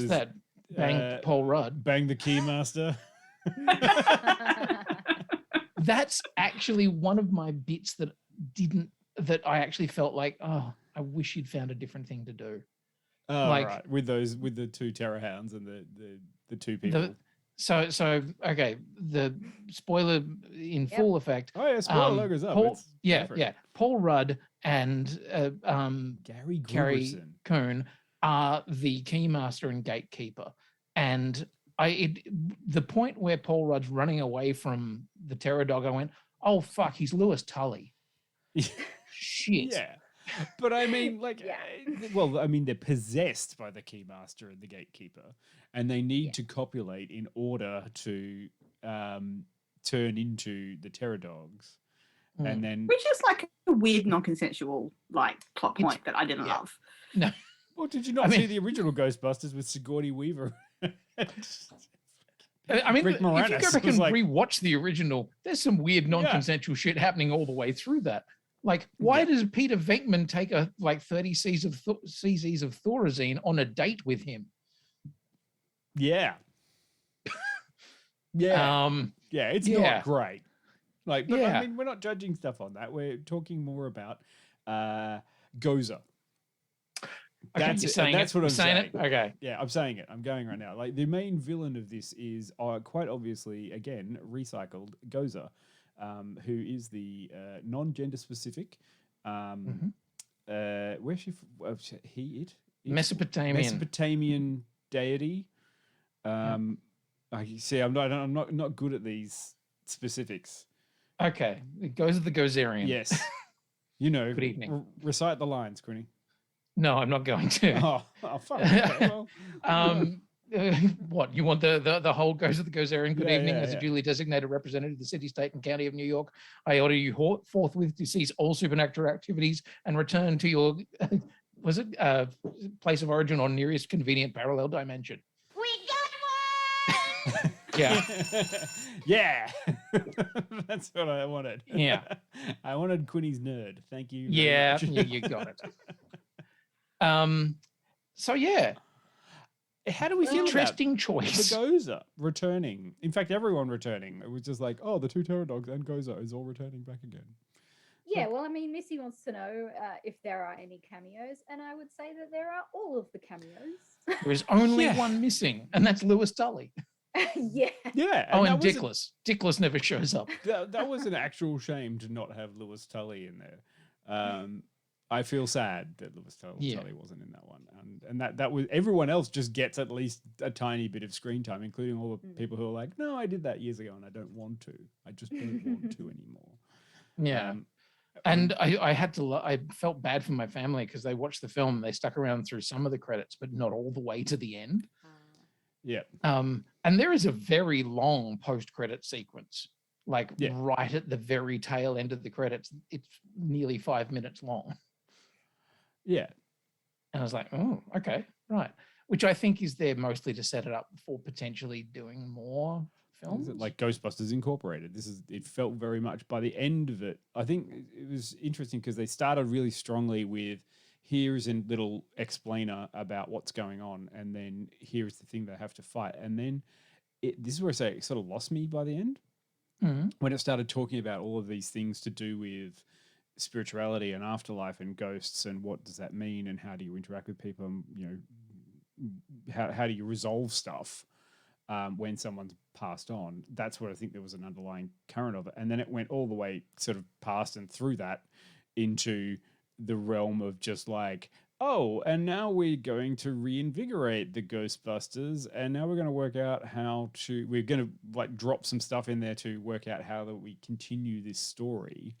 that? Bang Paul Rudd. Bang the Keymaster. That's actually one of my bits that I actually felt like, oh, I wish you'd found a different thing to do. Oh, like, right. With the two Terrorhounds and the two people. So okay, the spoiler in full effect. Oh yeah, spoiler logo's up. Paul Rudd and Gary Coon are the Keymaster and Gatekeeper, and the point where Paul Rudd's running away from the Terror Dog, I went, oh fuck, he's Lewis Tully. Shit. Yeah. But I mean, like, well, I mean, they're possessed by the Keymaster and the Gatekeeper, and they need to copulate in order to turn into the Terror Dogs. And then, which is like a weird non-consensual like plot point that I didn't love. No. Well, did you not see the original Ghostbusters with Sigourney Weaver? I mean, Rick if you go Moranis back was and like- rewatch the original, there's some weird non-consensual shit happening all the way through that. Like, why does Peter Venkman take 30 cc's of Thorazine on a date with him? Yeah. It's not great. Like, but I mean, we're not judging stuff on that. We're talking more about Gozer. That's what I'm saying. Okay. Yeah, I'm saying it. I'm going right now. Like, the main villain of this is quite obviously, again, recycled Gozer, who is the non-gender specific. Where's she? Mesopotamian deity. I see. I'm not good at these specifics. Okay, it goes with the Gozerian. Yes. Good evening. Recite the lines, Quinny. No, I'm not going to. Oh fuck. Okay, well. What you want the whole goes of the Gozerian good Yeah, evening yeah, as a yeah. duly designated representative of the city, state, and county of New York. I order you forthwith to cease all supernatural activities and return to your was it place of origin or nearest convenient parallel dimension. We got one! Yeah. Yeah. That's what I wanted. Yeah. I wanted Quinny's nerd. Thank you. Yeah, Very much. you got it. So yeah, How do we feel interesting about choice. the Gozer returning? In fact, everyone returning. It was just like, oh, the two Terror Dogs and Gozer is all returning back again. Yeah, well, I mean, Missy wants to know if there are any cameos, and I would say that there are all of the cameos. There is only Yeah. one missing, and that's Lewis Tully. Yeah. Yeah. Oh, and that was a- Dickless. Dickless never shows up. that was an actual shame to not have Lewis Tully in there. I feel sad that Lewis Tully wasn't in that one, and that was everyone else just gets at least a tiny bit of screen time, including all the people who are like, no, I did that years ago and I don't want to. I just don't want to anymore. Yeah. And I had to. I felt bad for my family because they watched the film. They stuck around through some of the credits, but not all the way to the end. Yeah. And there is a very long post-credit sequence, like right at the very tail end of the credits. It's nearly 5 minutes long. Yeah. And I was like, oh, okay, right. Which I think is there mostly to set it up for potentially doing more films. Is it like Ghostbusters Incorporated? It felt very much by the end of it. I think it was interesting because they started really strongly with here's a little explainer about what's going on, and then here's the thing they have to fight. And then this is where I say it sort of lost me by the end. When it started talking about all of these things to do with spirituality and afterlife and ghosts and what does that mean and how do you interact with people and, you know, how do you resolve stuff when someone's passed on. That's what I think there was an underlying current of it. And then it went all the way sort of past and through that into the realm of just like, oh, and now we're going to reinvigorate the Ghostbusters, and now we're going to work out we're going to like drop some stuff in there to work out how that we continue this story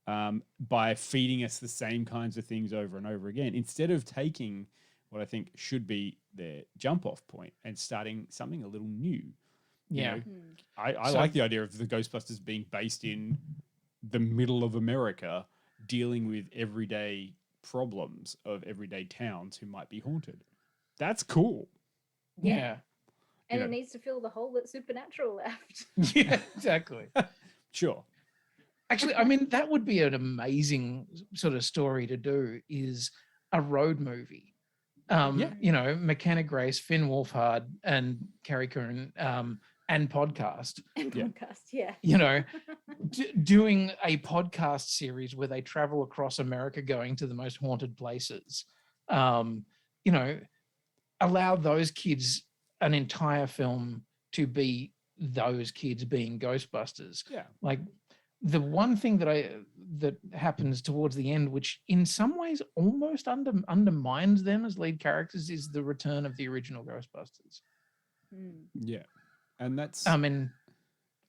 by feeding us the same kinds of things over and over again, instead of taking what I think should be their jump off point and starting something a little new. Yeah. You know, I like the idea of the Ghostbusters being based in the middle of America, dealing with everyday problems of everyday towns who might be haunted. That's cool. Yeah. And it needs to fill the hole that Supernatural left. Yeah, exactly. Sure. Actually, I mean, that would be an amazing sort of story to do, is a road movie. You know, McKenna Grace, Finn Wolfhard, and Carrie Coon, and podcast. And podcast, yeah. You know, doing a podcast series where they travel across America going to the most haunted places. You know, allow those kids an entire film to be those kids being Ghostbusters. Yeah. Like the one thing that happens towards the end, which in some ways almost undermines them as lead characters, is the return of the original Ghostbusters. Yeah. And that's, I mean,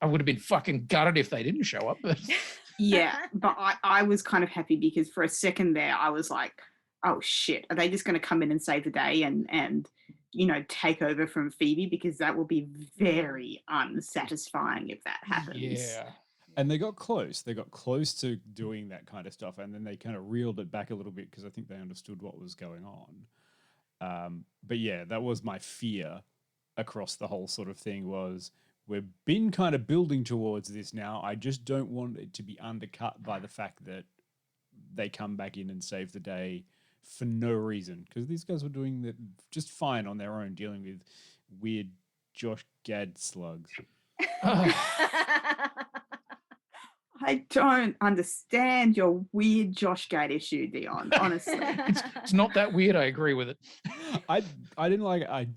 I would have been fucking gutted if they didn't show up. But yeah, but I was kind of happy because for a second there, I was like, oh shit, are they just going to come in and save the day and you know, take over from Phoebe? Because that will be very unsatisfying if that happens. Yeah. And they got close. They got close to doing that kind of stuff, and then they kind of reeled it back a little bit because I think they understood what was going on. But yeah, that was my fear across the whole sort of thing, was we've been kind of building towards this now. I just don't want it to be undercut by the fact that they come back in and save the day for no reason, because these guys were doing that just fine on their own, dealing with weird Josh Gad slugs. I don't understand your weird Josh Gad issue, Dion, honestly. It's not that weird. I agree with it. I didn't like it.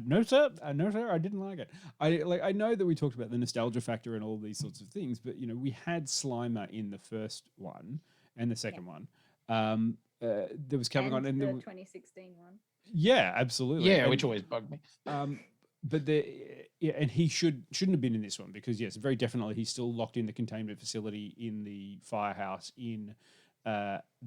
No, sir, I didn't like it. I know that we talked about the nostalgia factor and all these sorts of things, but you know, we had Slimer in the first one and the second one. There was coming on, and the the 2016 one. Yeah, absolutely. Yeah, and, which always bugged me. But and he shouldn't have been in this one, because yes, very definitely he's still locked in the containment facility in the firehouse in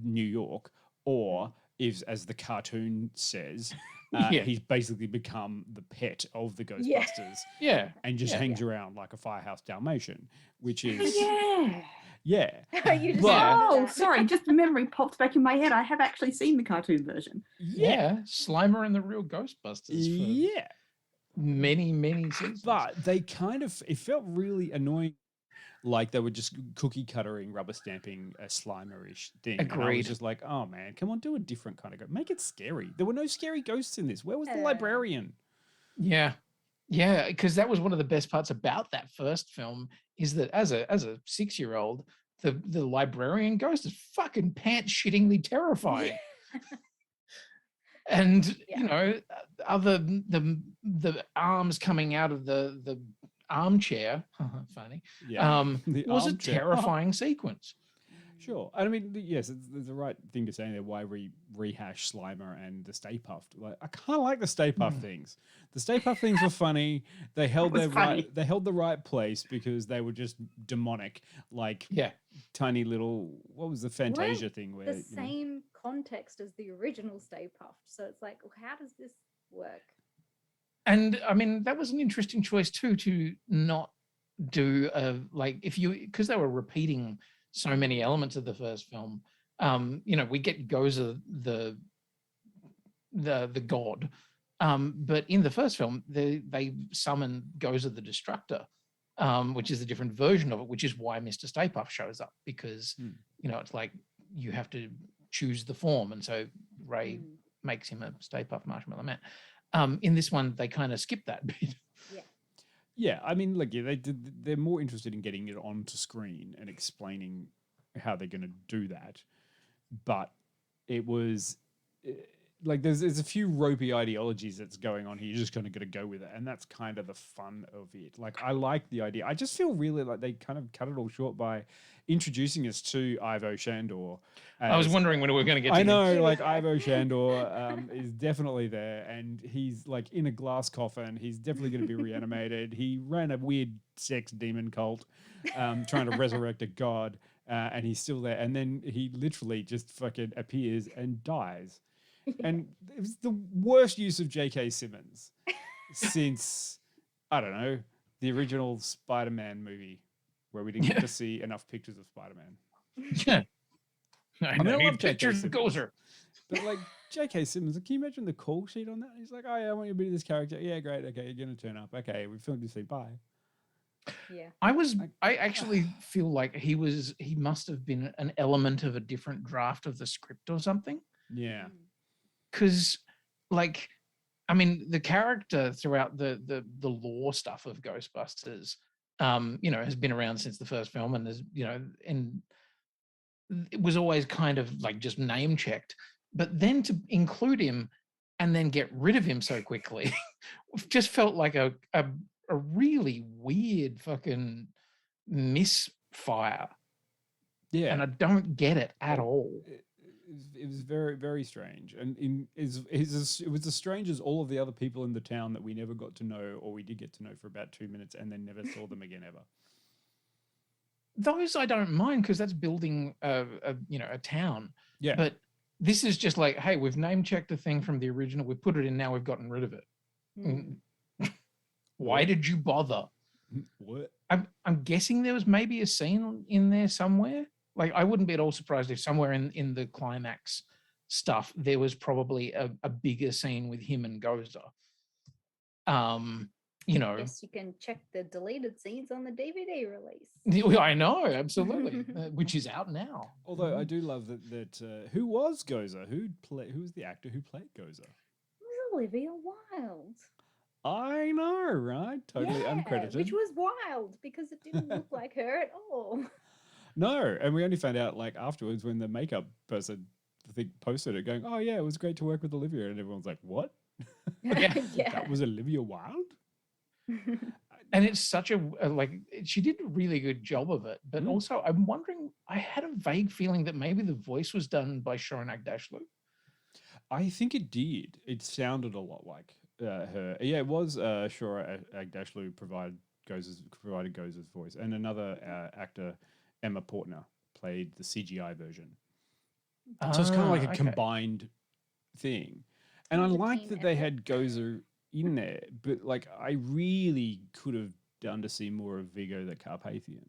New York, or is, as the cartoon says, Yeah. he's basically become the pet of the Yeah. Ghostbusters. Yeah. And just Yeah. hangs around like a Firehouse Dalmatian, which Oh, is yeah. yeah. You just But- remember Oh, that. sorry, just a memory popped back in my head. I have actually seen the cartoon version. Yeah. Slimer and the Real Ghostbusters for Yeah. many, many seasons. But they kind of, it felt really annoying, like they were just cookie cuttering, rubber stamping a Slimer-ish thing. And I Agreed. was just like, oh man, come on, do a different kind of ghost. Make it scary. There were no scary ghosts in this. Where was the librarian? Yeah. Yeah, because that was one of the best parts about that first film is that as a 6-year-old, the librarian ghost is fucking pants shittingly terrifying. And Yeah. you know, the arms coming out of the armchair, funny, The was a armchair. terrifying sequence. Sure. And I mean, yes, there's the right thing to say there. Why rehash Slimer and the Stay Puft? Like, I kind of like the Stay Puft things. The Stay Puft things were funny. They held was their funny. right. They held the right place because they were just demonic, like Yeah. tiny little. What was the Fantasia thing? Where The same context as the original Stay Puft. So it's like, well, how does this work? And I mean, that was an interesting choice too, to not do like if you, because they were repeating so many elements of the first film. You know, we get Gozer the god, but in the first film they summon Gozer the Destructor, which is a different version of it, which is why Mr. Stay Puft shows up, because you know, it's like you have to choose the form, and so Ray makes him a Stay Puft Marshmallow Man. In this one, they kind of skip that bit. Yeah, I mean, like, yeah, they're more interested in getting it onto screen and explaining how they're going to do that. But it was like there's a few ropey ideologies that's going on here. You're just kind of going to go with it, and that's kind of the fun of it. Like, I like the idea. I just feel really like they kind of cut it all short by introducing us to Ivo Shandor. I was wondering when we were going to get to I him. know, like Ivo Shandor is definitely there, and he's like in a glass coffin. He's definitely going to be reanimated. He ran a weird sex demon cult, trying to resurrect a god, and he's still there. And then he literally just fucking appears and dies. And it was the worst use of J.K. Simmons since, I don't know, the original Spider-Man movie, where we didn't get to see enough pictures of Spider-Man. Yeah. I mean, I know, love J.K. pictures of Simmons. Gozer. But like J.K. Simmons, can you imagine the call sheet on that? He's like, oh yeah, I want you to be this character. Yeah, great. Okay, you're going to turn up. Okay, we filmed this scene. Bye. Yeah. I actually feel like he must have been an element of a different draft of the script or something. Yeah. Because, like, I mean, the character throughout the lore stuff of Ghostbusters, you know, has been around since the first film, and there's, you know, and it was always kind of like just name checked. But then to include him and then get rid of him so quickly just felt like a really weird fucking misfire. Yeah. And I don't get it at all. It was very, very strange. And it was as strange as all of the other people in the town that we never got to know, or we did get to know for about 2 minutes and then never saw them again ever. Those I don't mind, because that's building a town. Yeah. But this is just like, hey, we've name checked a thing from the original, we've put it in, now we've gotten rid of it. Why did you bother? What? I'm guessing there was maybe a scene in there somewhere. Like, I wouldn't be at all surprised if somewhere in the climax stuff there was probably a bigger scene with him and Gozer. You know, Yes, you can check the deleted scenes on the DVD release. I know, absolutely, which is out now. Although I do love that who was Gozer? Who was the actor who played Gozer? It was Olivia Wilde. I know, right? Totally Yeah, uncredited. which was wild because it didn't look like her at all. No, and we only found out like afterwards when the makeup person, I think, posted it, going, "Oh yeah, it was great to work with Olivia," and everyone's like, "What? Yeah. That was Olivia Wilde?" And it's such a like, she did a really good job of it, but also I'm wondering, I had a vague feeling that maybe the voice was done by Sharon Agdashlu. I think it did. It sounded a lot like her. Yeah, it was Shora Agdashlu provided Gozer's voice, and another actor, Emma Portner, played the CGI version. So it's kind of like a combined thing. And I It's a like team that they effort. had Gozer in there, but like I really could have done to see more of Vigo the Carpathian.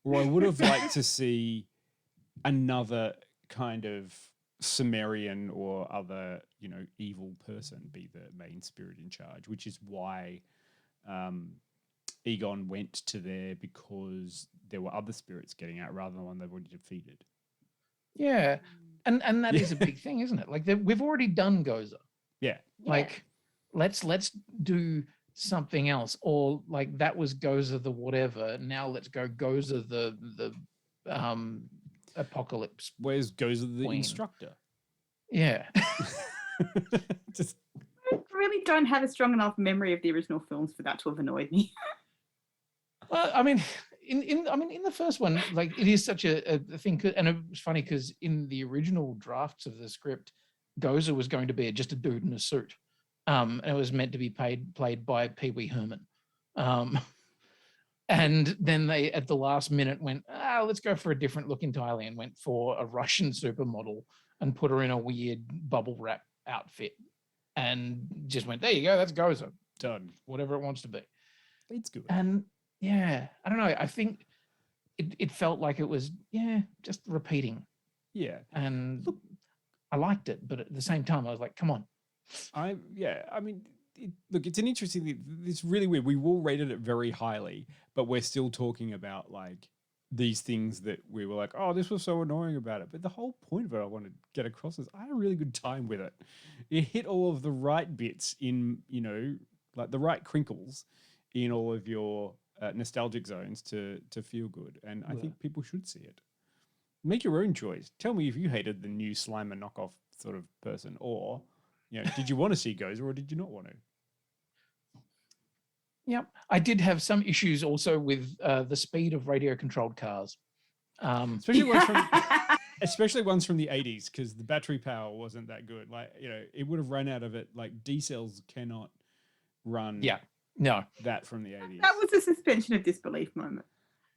Or I would have liked to see another kind of Sumerian or other, evil person be the main spirit in charge, which is why Egon went to there, because there were other spirits getting out rather than the one they've already defeated. Yeah. And that is a Yeah. big thing, isn't it? Like we've already done Gozer. Yeah. Like let's do something else. Or like that was Gozer the whatever. Now let's go Gozer the apocalypse. Where's Gozer the Queen. instructor? Yeah. Just I really don't have a strong enough memory of the original films for that to have annoyed me. Well, I mean, in the first one, like it is such a thing, and it was funny because in the original drafts of the script, Gozer was going to be just a dude in a suit, and it was meant to be played by Pee Wee Herman, and then they at the last minute went, let's go for a different look entirely, and went for a Russian supermodel and put her in a weird bubble wrap outfit, and just went, there you go, that's Gozer, done, whatever it wants to be. It's good. And yeah, I don't know. I think it felt like it was, just repeating. Yeah. And look, I liked it, but at the same time, I was like, come on. Look, it's an interesting thing. It's really weird. We all rated it very highly, but we're still talking about like these things that we were like, oh, this was so annoying about it. But the whole point of it I want to get across is I had a really good time with it. It hit all of the right bits in, like the right crinkles in all of your nostalgic zones to feel good, and I think people should see it. Make your own choice. Tell me if you hated the new Slimer knockoff sort of person, or did you want to see Gozer or did you not want to? Yep, I did have some issues also with the speed of radio-controlled cars, especially ones from the 80s, because the battery power wasn't that good. Like it would have run out of it. Like D cells cannot run. Yeah. No, that from the 80s. That was a suspension of disbelief moment.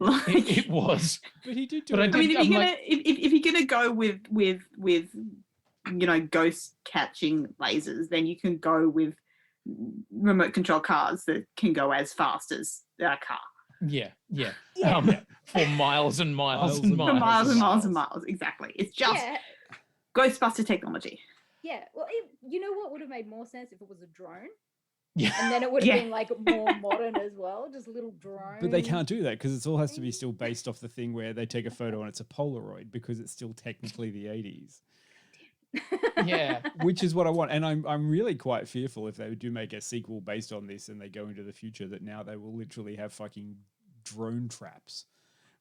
It was, but he did do. But if you're gonna go with ghost catching lasers, then you can go with remote control cars that can go as fast as a car. Yeah. For miles and miles and miles. For miles and miles and miles. Exactly. It's just Ghostbuster technology. Yeah. Well, you know what would have made more sense if it was a drone. Yeah. And then it would have been like more modern as well, just a little drone. But they can't do that because it all has to be still based off the thing where they take a photo and it's a Polaroid, because it's still technically the 80s. Yeah. Which is what I want. And I'm really quite fearful if they do make a sequel based on this and they go into the future, that now they will literally have fucking drone traps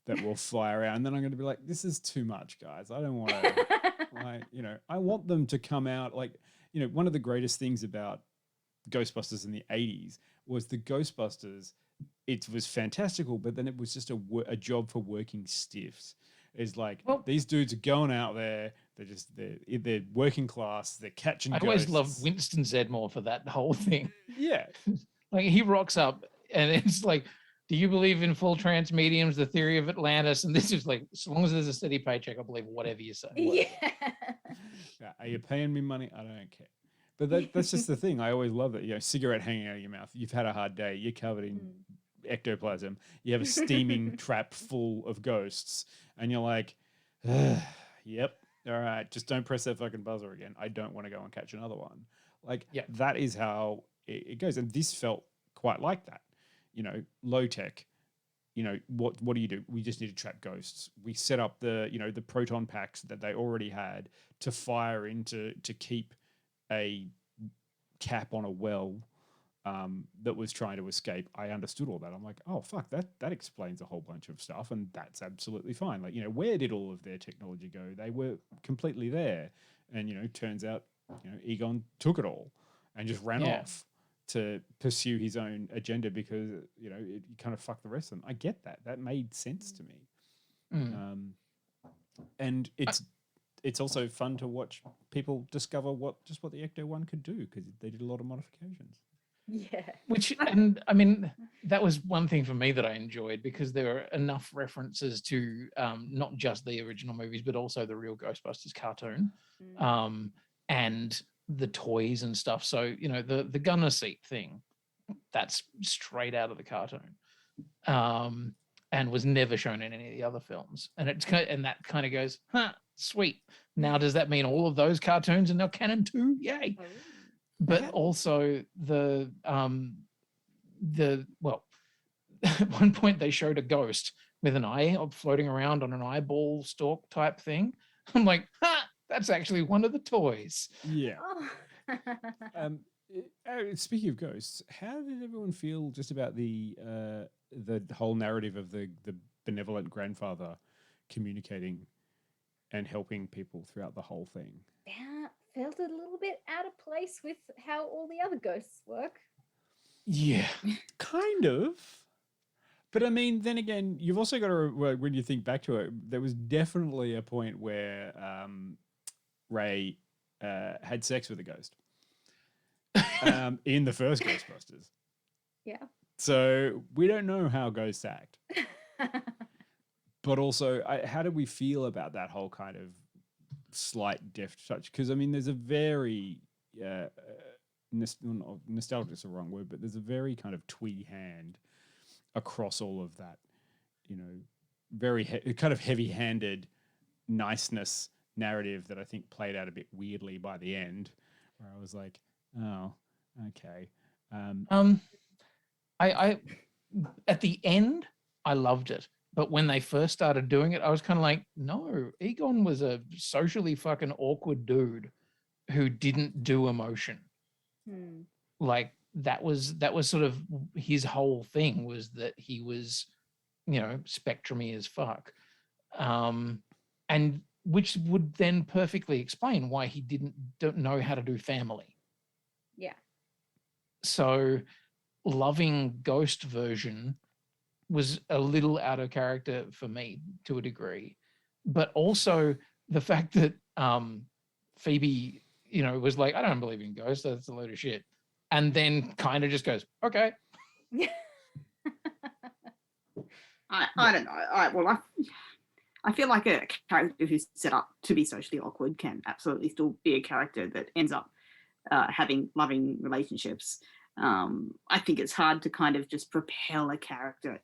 that will fly around. And then I'm going to be like, this is too much, guys. I don't want to, I want them to come out like, one of the greatest things about Ghostbusters in the 80s was the Ghostbusters. It was fantastical, but then it was just a job for working stiffs. It's like, these dudes are going out there. They're working class. They're catching ghosts. I always loved Winston Zedmore for that whole thing. Yeah. Like he rocks up and it's like, do you believe in full trance mediums, the theory of Atlantis? And this is like, as long as there's a steady paycheck, I believe whatever you say. Yeah. Are you paying me money? I don't care. But that's just the thing. I always love it. Cigarette hanging out of your mouth. You've had a hard day. You're covered in ectoplasm. You have a steaming trap full of ghosts. And you're like, yep, all right, just don't press that fucking buzzer again. I don't want to go and catch another one. Like, that is how it goes. And this felt quite like that. Low tech. What do you do? We just need to trap ghosts. We set up the proton packs that they already had to fire into to keep a cap on a well that was trying to escape. I understood all that. I'm like, oh fuck, that explains a whole bunch of stuff, and that's absolutely fine. Like, where did all of their technology go? They were completely there, and turns out Egon took it all and just ran off to pursue his own agenda because it kind of fucked the rest of them. I get that. That made sense to me. And it's also fun to watch people discover what the Ecto One could do, because they did a lot of modifications. Yeah. Which, and I mean, that was one thing for me that I enjoyed, because there were enough references to not just the original movies, but also the real Ghostbusters cartoon, and the toys and stuff. So, you know, the gunner seat thing, that's straight out of the cartoon. And was never shown in any of the other films. And that kind of goes, huh, sweet. Now does that mean all of those cartoons are now canon too? Yay. But also well, at one point they showed a ghost with an eye floating around on an eyeball stalk type thing. I'm like, that's actually one of the toys. Yeah. Speaking of ghosts, how did everyone feel just about the whole narrative of the benevolent grandfather communicating and helping people throughout the whole thing? Yeah, felt a little bit out of place with how all the other ghosts work. Yeah. Kind of. But I mean, then again, you've also got to, when you think back to it, there was definitely a point where Ray had sex with a ghost in the first Ghostbusters. Yeah. So we don't know how ghosts act. But also, how do we feel about that whole kind of slight deft touch? Because, I mean, there's a very, nostalgia is the wrong word, but there's a very kind of twee hand across all of that, you know, very kind of heavy-handed niceness narrative that I think played out a bit weirdly by the end, where I was like, oh, okay. I at the end, I loved it. But when they first started doing it, I was kind of like, no, Egon was a socially fucking awkward dude who didn't do emotion. Like that was sort of his whole thing, was that he was, you know, spectrumy as fuck. And which would then perfectly explain why he don't know how to do family. Yeah. So loving Ghost version was a little out of character for me to a degree, but also the fact that Phoebe, you know, was like, I don't believe in ghosts, that's a load of shit, and then kind of just goes, okay. I don't know. I feel like a character who's set up to be socially awkward can absolutely still be a character that ends up having loving relationships. I think it's hard to kind of just propel a character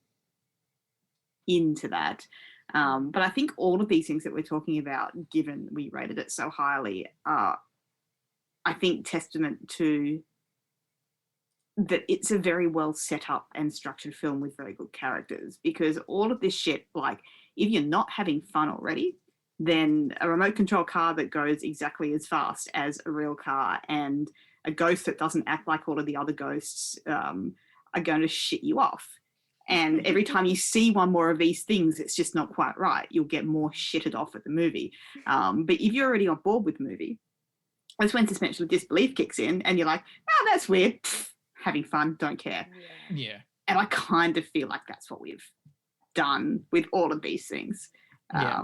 into that. But I think all of these things that we're talking about, given we rated it so highly, are, I think, testament to that it's a very well set up and structured film with very good characters. Because all of this shit, like, if you're not having fun already, then a remote control car that goes exactly as fast as a real car and a ghost that doesn't act like all of the other ghosts are going to shit you off. And every time you see one more of these things, it's just not quite right. You'll get more shitted off at the movie. But if you're already on board with the movie, that's when suspension of disbelief kicks in and you're like, oh, that's weird. Pfft, having fun, don't care. Yeah. And I kind of feel like that's what we've done with all of these things. Yeah.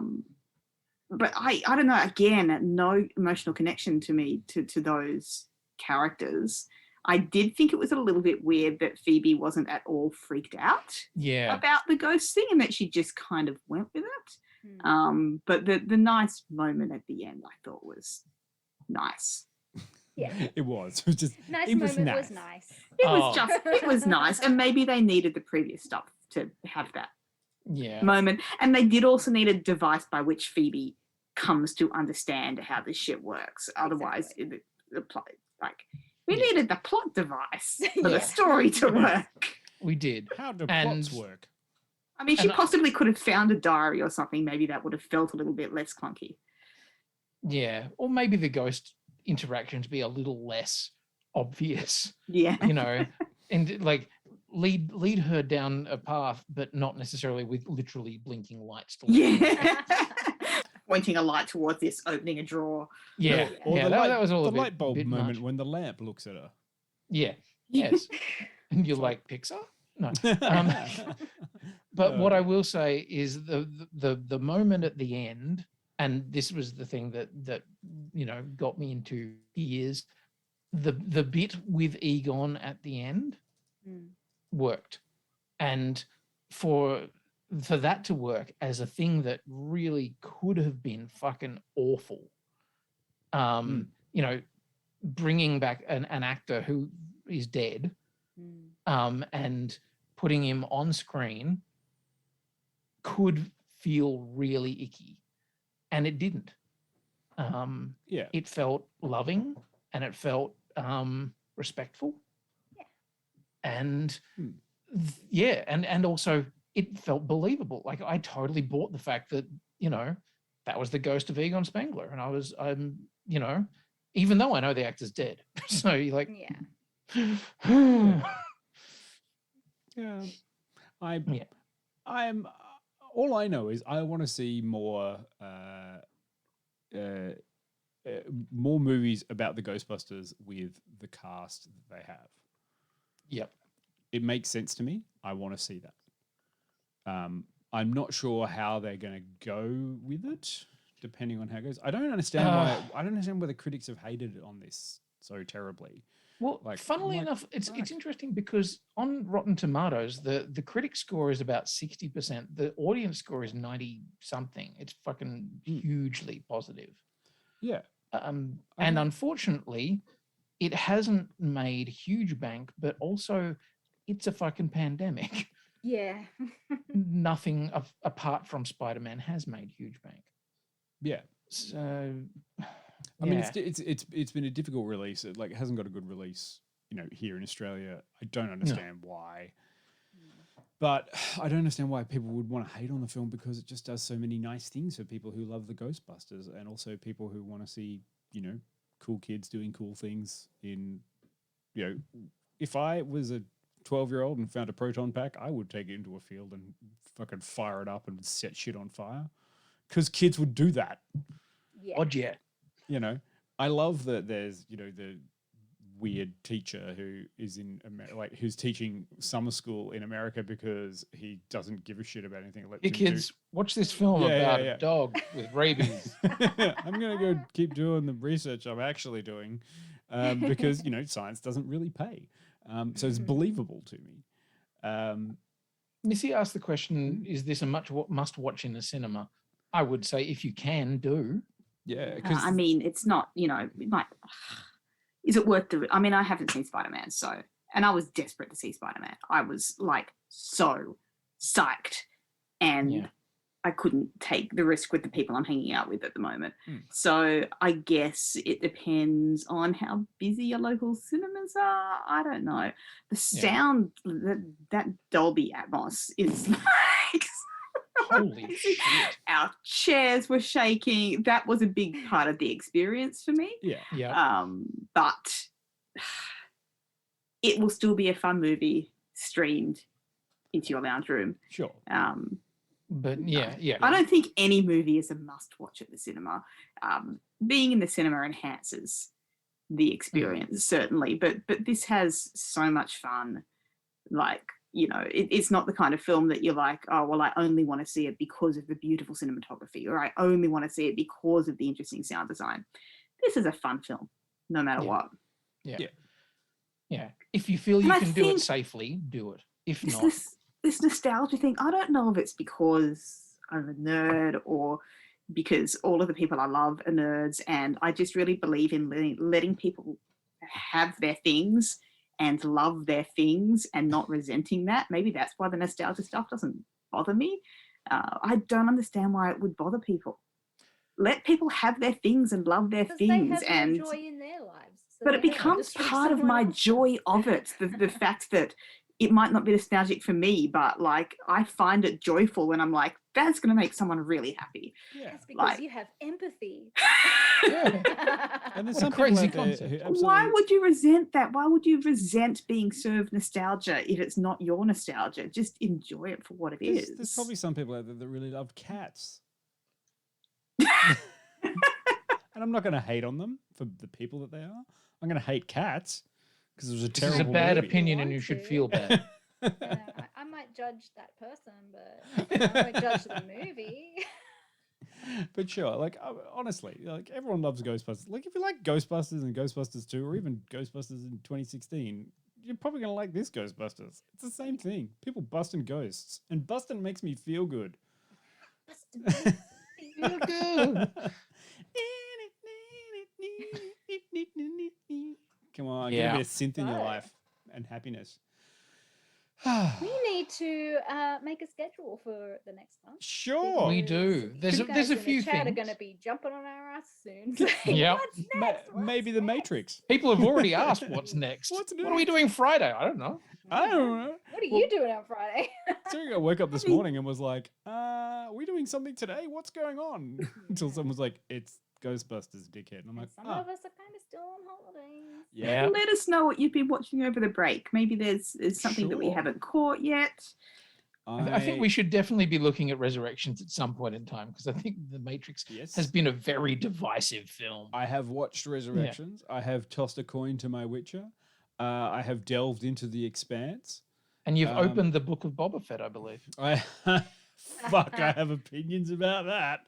But I don't know, again, no emotional connection to me to those characters. I did think it was a little bit weird that Phoebe wasn't at all freaked out about the ghost thing and that she just kind of went with it. But the nice moment at the end I thought was nice. Yeah. It was just nice it was moment nice. was nice. It was nice. And maybe they needed the previous stuff to have that Yeah. moment. And they did also need a device by which Phoebe comes to understand how this shit works. Otherwise, the plot, like, we needed the plot device for the story to work. We did. How do plots work? I mean, she possibly could have found a diary or something. Maybe that would have felt a little bit less clunky. Yeah. Or maybe the ghost interactions be a little less obvious. Yeah. You know, and like lead her down a path, but not necessarily with literally blinking lights. Yeah. Pointing a light towards this, opening a drawer. Yeah. Or yeah, the that was all the a bit, light bulb bit moment much. when the lamp looks at her. Yeah. Yes. And you're like, Pixar? No. But what I will say is the moment at the end, and this was the thing that you know got me into tears, the bit with Egon at the end worked. And for that to work as a thing that really could have been fucking awful, you know, bringing back an actor who is dead, and putting him on screen could feel really icky, and it didn't. It felt loving, and it felt respectful, and and also it felt believable. Like I totally bought the fact that that was the ghost of Egon Spengler, and I'm even though I know the actor's dead, so you're like, I'm all I know is I want to see more movies about the Ghostbusters with the cast that they have. Yep. It makes sense to me. I want to see that. I'm not sure how they're going to go with it, depending on how it goes. I don't understand why. I don't understand why the critics have hated it on this so terribly. Well, funnily enough, it's interesting because on Rotten Tomatoes, the critic score is about 60%. The audience score is 90 something. It's fucking hugely positive. Yeah. And unfortunately, it hasn't made huge bank, but also it's a fucking pandemic. Yeah. Nothing apart from Spider-Man has made huge bank. Yeah. So I mean, it's been a difficult release. It hasn't got a good release, here in Australia. I don't understand why. But I don't understand why people would want to hate on the film, because it just does so many nice things for people who love the Ghostbusters, and also people who want to see, cool kids doing cool things in, if I was a 12-year-old and found a proton pack, I would take it into a field and fucking fire it up and set shit on fire, because kids would do that. Yeah. Odd, yeah. I love that there's, the weird teacher who is in who's teaching summer school in America because he doesn't give a shit about anything. Hey kids, watch this film about a dog with rabies. I'm going to go keep doing the research I'm actually doing because, science doesn't really pay. So it's believable to me. Missy asked the question, is this a must watch in the cinema? I would say if you can do. Yeah. I mean, it's not, is it worth I mean, I haven't seen Spider-Man, and I was desperate to see Spider-Man. I was so psyched, and I couldn't take the risk with the people I'm hanging out with at the moment. So I guess it depends on how busy your local cinemas are. I don't know. The sound, that Dolby Atmos is holy shit. Our chairs were shaking. That was a big part of the experience for me. Yeah. But it will still be a fun movie streamed into your lounge room. Sure. But I don't think any movie is a must watch at the cinema. Being in the cinema enhances the experience, certainly. But this has so much fun. It's not the kind of film that you're like, oh, well, I only want to see it because of the beautiful cinematography, or I only want to see it because of the interesting sound design. This is a fun film, no matter what. Yeah. If you feel you can do it safely, do it. If not. This nostalgia thing, I don't know if it's because I'm a nerd or because all of the people I love are nerds, and I just really believe in letting people have their things and love their things and not resenting that. Maybe that's why the nostalgia stuff doesn't bother me. I don't understand why it would bother people. Let people have their things and love their things, they have and joy in their lives. So but it becomes part of my joy of it. The fact that it might not be nostalgic for me, but I find it joyful when I'm like, that's going to make someone really happy. Yeah, that's because you have empathy. And there's some crazy concept. Why would you resent that? Why would you resent being served nostalgia if it's not your nostalgia? Just enjoy it for what it is. There's probably some people out there that really love cats. And I'm not going to hate on them for the people that they are. I'm going to hate cats because it was a terrible This is a bad movie. opinion and you should feel bad. I might judge that person, but I won't judge the movie. But sure, honestly, everyone loves Ghostbusters. If you like Ghostbusters and Ghostbusters 2 or even Ghostbusters in 2016, you're probably going to like this Ghostbusters. It's the same thing. People busting ghosts. And busting makes me feel good. Feel good. Come on, get a Yeah. bit of synth in your Right. life and happiness. We need to make a schedule for the next one. Sure. We do. There's You a, there's guys a in few the chat are things. going to be jumping on our ass soon. saying, Yep. What's next? Maybe the Matrix. People have already asked what's next. What's What are we doing Friday? I don't know. I don't know. What are you doing on Friday? So I woke up this morning and was like, are we doing something today? What's going on? Until someone was like, it's Ghostbusters, dickhead. And I'm like, Some of us are kind of still on holidays. yeah. Let us know what you've been watching over the break. Maybe there's something that we Sure. haven't caught yet. I think we should definitely be looking at Resurrections at some point in time because I think The Matrix has been a very divisive film. I have watched Resurrections. I have tossed a coin to my Witcher. I have delved into The Expanse. And you've opened the Book of Boba Fett, I believe. Fuck, I have opinions about that.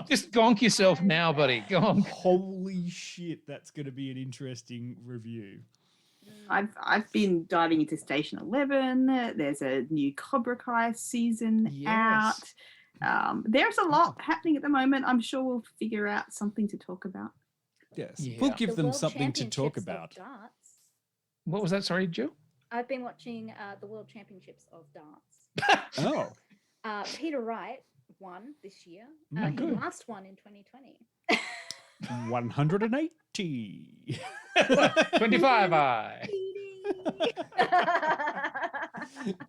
Just gonk yourself now, buddy. Gonk. Holy shit, that's going to be an interesting review. I've been diving into Station 11. There's a new Cobra Kai season out. There's a lot happening at the moment. I'm sure we'll figure out something to talk about. Yes, we'll give The them World something to talk Championships of about. Darts. What was that? Sorry, Jill? I've been watching the World Championships of Darts. Oh. Peter Wright won this year. Oh, He good. last won in 2020. 180. 25 I.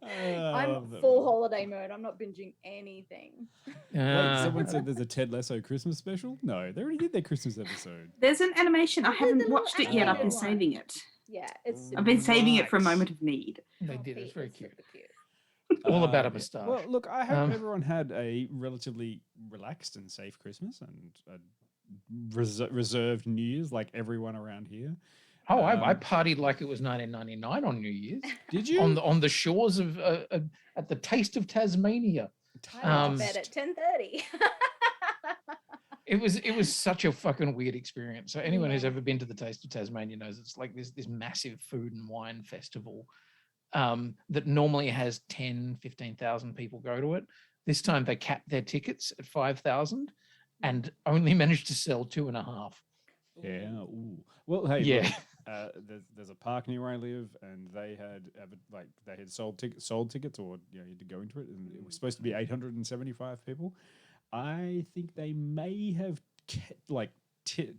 I'm full holiday mode. I'm not binging anything. Wait, someone said there's a Ted Lasso Christmas special? No, they already did their Christmas episode. There's an animation. I haven't little watched it yet. I've been animated one. saving it. Yeah, it's. I've been saving it for a Right. moment of need. They did. It's very cute. Super cute. All about a Yeah. moustache. Well, look, I hope everyone had a relatively relaxed and safe Christmas and a reserved New Year's like everyone around here. Oh, I partied like it was 1999 on New Year's. Did you? On the shores of at the Taste of Tasmania. I went to bed at 10:30. It was such a fucking weird experience. So anyone who's ever been to the Taste of Tasmania knows it's like this massive food and wine festival that normally has 10, 15,000 people go to it. This time they capped their tickets at 5,000 and only managed to sell 2.5. Yeah. Ooh. Well, hey, Yeah. look, there's a park near where I live, and they had sold tickets, or you had to go into it, and it was supposed to be 875 people. I think they may have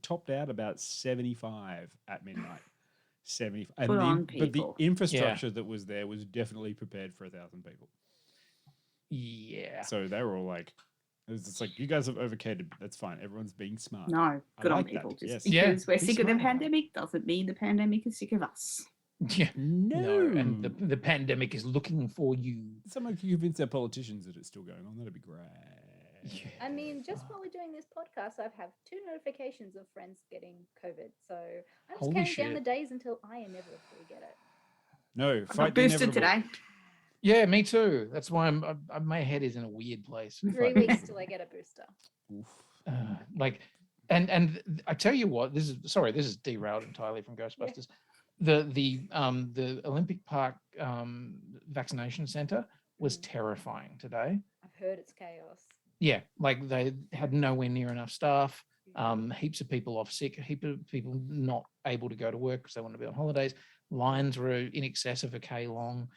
topped out about 75 at midnight. 70, and Put on but the people. infrastructure that was there was definitely prepared for 1,000 people. Yeah. So they were all like, it was just like, you guys have overcated. That's fine. Everyone's being smart. No, I good on like that. people. Just Yes. because we're Be sick of the smart about it. pandemic doesn't mean the pandemic is sick of us. Yeah. No. And the pandemic is looking for you. Someone can convince our politicians that it's still going on. That'd be great. I mean, just while we're doing this podcast, I've had 2 notifications of friends getting COVID. So I'm just Holy counting down shit. the days until I inevitably get it. No, I got fight the boosted inevitable. today. Yeah, me too. That's why my head is in a weird place. 3 weeks till I get a booster. Like, and I tell you what, this is derailed entirely from Ghostbusters. The Olympic Park vaccination center was terrifying today. I've heard it's chaos. Yeah, like they had nowhere near enough staff. Heaps of people off sick. Heaps of people not able to go to work because they want to be on holidays. Lines were in excess of a K long.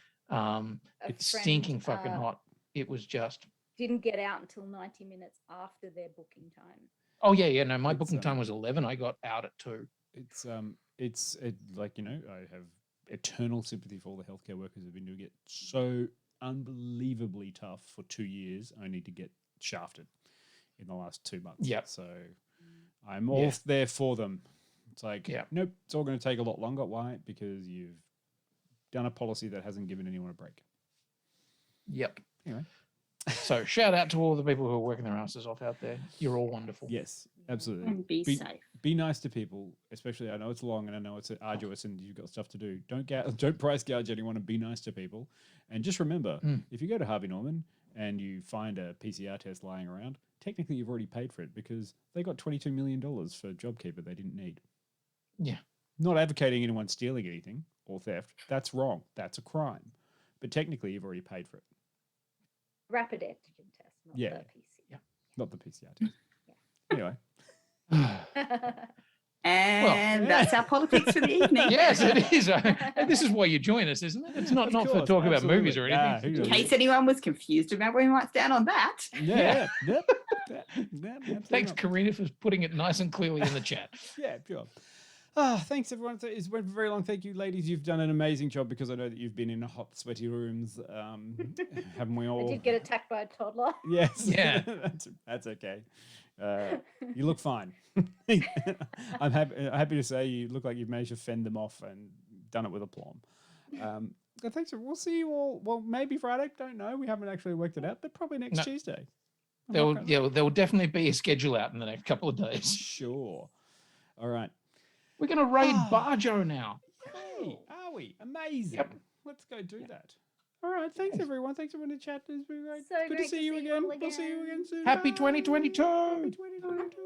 It's friend, stinking fucking hot. It was just. Didn't get out until 90 minutes after their booking time. Oh yeah. No, my It's, booking time was 11. I got out at 2. It's like, you know, I have eternal sympathy for all the healthcare workers who've been doing it so unbelievably tough for 2 years, only to get shafted in the last 2 months. Yep. So I'm all there for them. It's like, Yeah. nope, it's all going to take a lot longer. Why? Because you've done a policy that hasn't given anyone a break. Yep. Anyway. So shout out to all the people who are working their asses off out there. You're all wonderful. Yes, absolutely. And be safe. Be nice to people, especially. I know it's long and I know it's arduous and you've got stuff to do. Don't price gouge anyone and be nice to people. And just remember, if you go to Harvey Norman and you find a PCR test lying around, technically you've already paid for it because they got $22 million for JobKeeper they didn't need. Yeah. Not advocating anyone stealing anything or theft. That's wrong. That's a crime. But technically you've already paid for it. Rapid antigen test, not Yeah. the PCR. Not the PCR test. Anyway. And that's our politics for the evening. Yes, it is. This is why you join us, isn't it? It's not for course, talk about movies or anything. Yeah, In case anyone was confused about where we might stand on that. Yeah. Thanks, Karina, for putting it nice and clearly in the chat. Yeah, sure. Thanks, everyone. It's went very long. Thank you, ladies. You've done an amazing job because I know that you've been in hot, sweaty rooms. Haven't we all? I did get attacked by a toddler. Yes. Yeah. That's okay. You look fine. I'm happy to say you look like you've managed to fend them off and done it with aplomb. Thanks. We'll see you all. Well, maybe Friday. Don't know. We haven't actually worked it out, but probably next Tuesday. There will definitely be a schedule out in the next couple of days. Sure. All right. We're going to raid Barjo now. Hey, are we? Amazing. Yep. Let's go do that. All right. Thanks, everyone. Thanks, everyone in the chat. It's been great. So Good great to see you again. We'll see you again soon. Happy Bye. 2022. Happy 2022.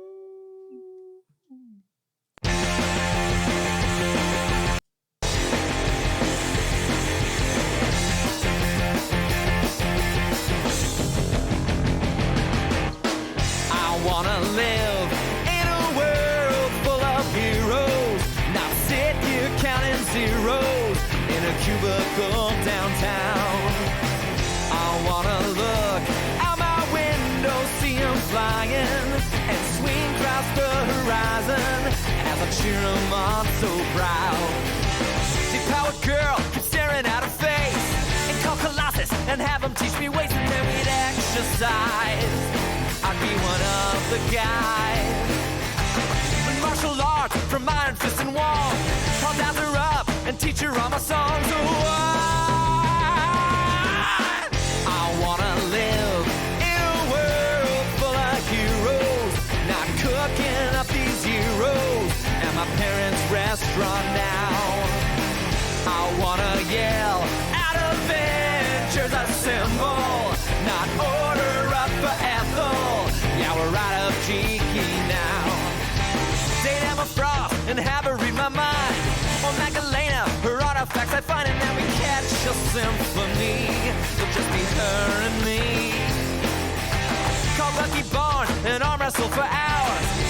I wanna live in a world full of heroes, not sit here counting zeros in a cubicle downtown. I wanna look out my window, see 'em flying, and swing across the horizon as I cheer 'em on so proud. Deep-powered girl keeps staring at her face, and call Colossus and have 'em teach me ways, and then we'd exercise. I'd be one of the guys. But martial arts from iron fist and wall, I'll dance her up and teach her all my songs. Oh, I wanna live in a world full of heroes, not cooking up these heroes at my parents' restaurant now. I wanna yell out Avengers assemble, not order up for Ethel. Yeah, we're out of cheeky now. Date Emma Frost and have her read my mind. Or Magdalena, her artifacts I find, and then we catch a symphony. It'll just be her and me. Call Bucky Barnes and arm wrestle for hours.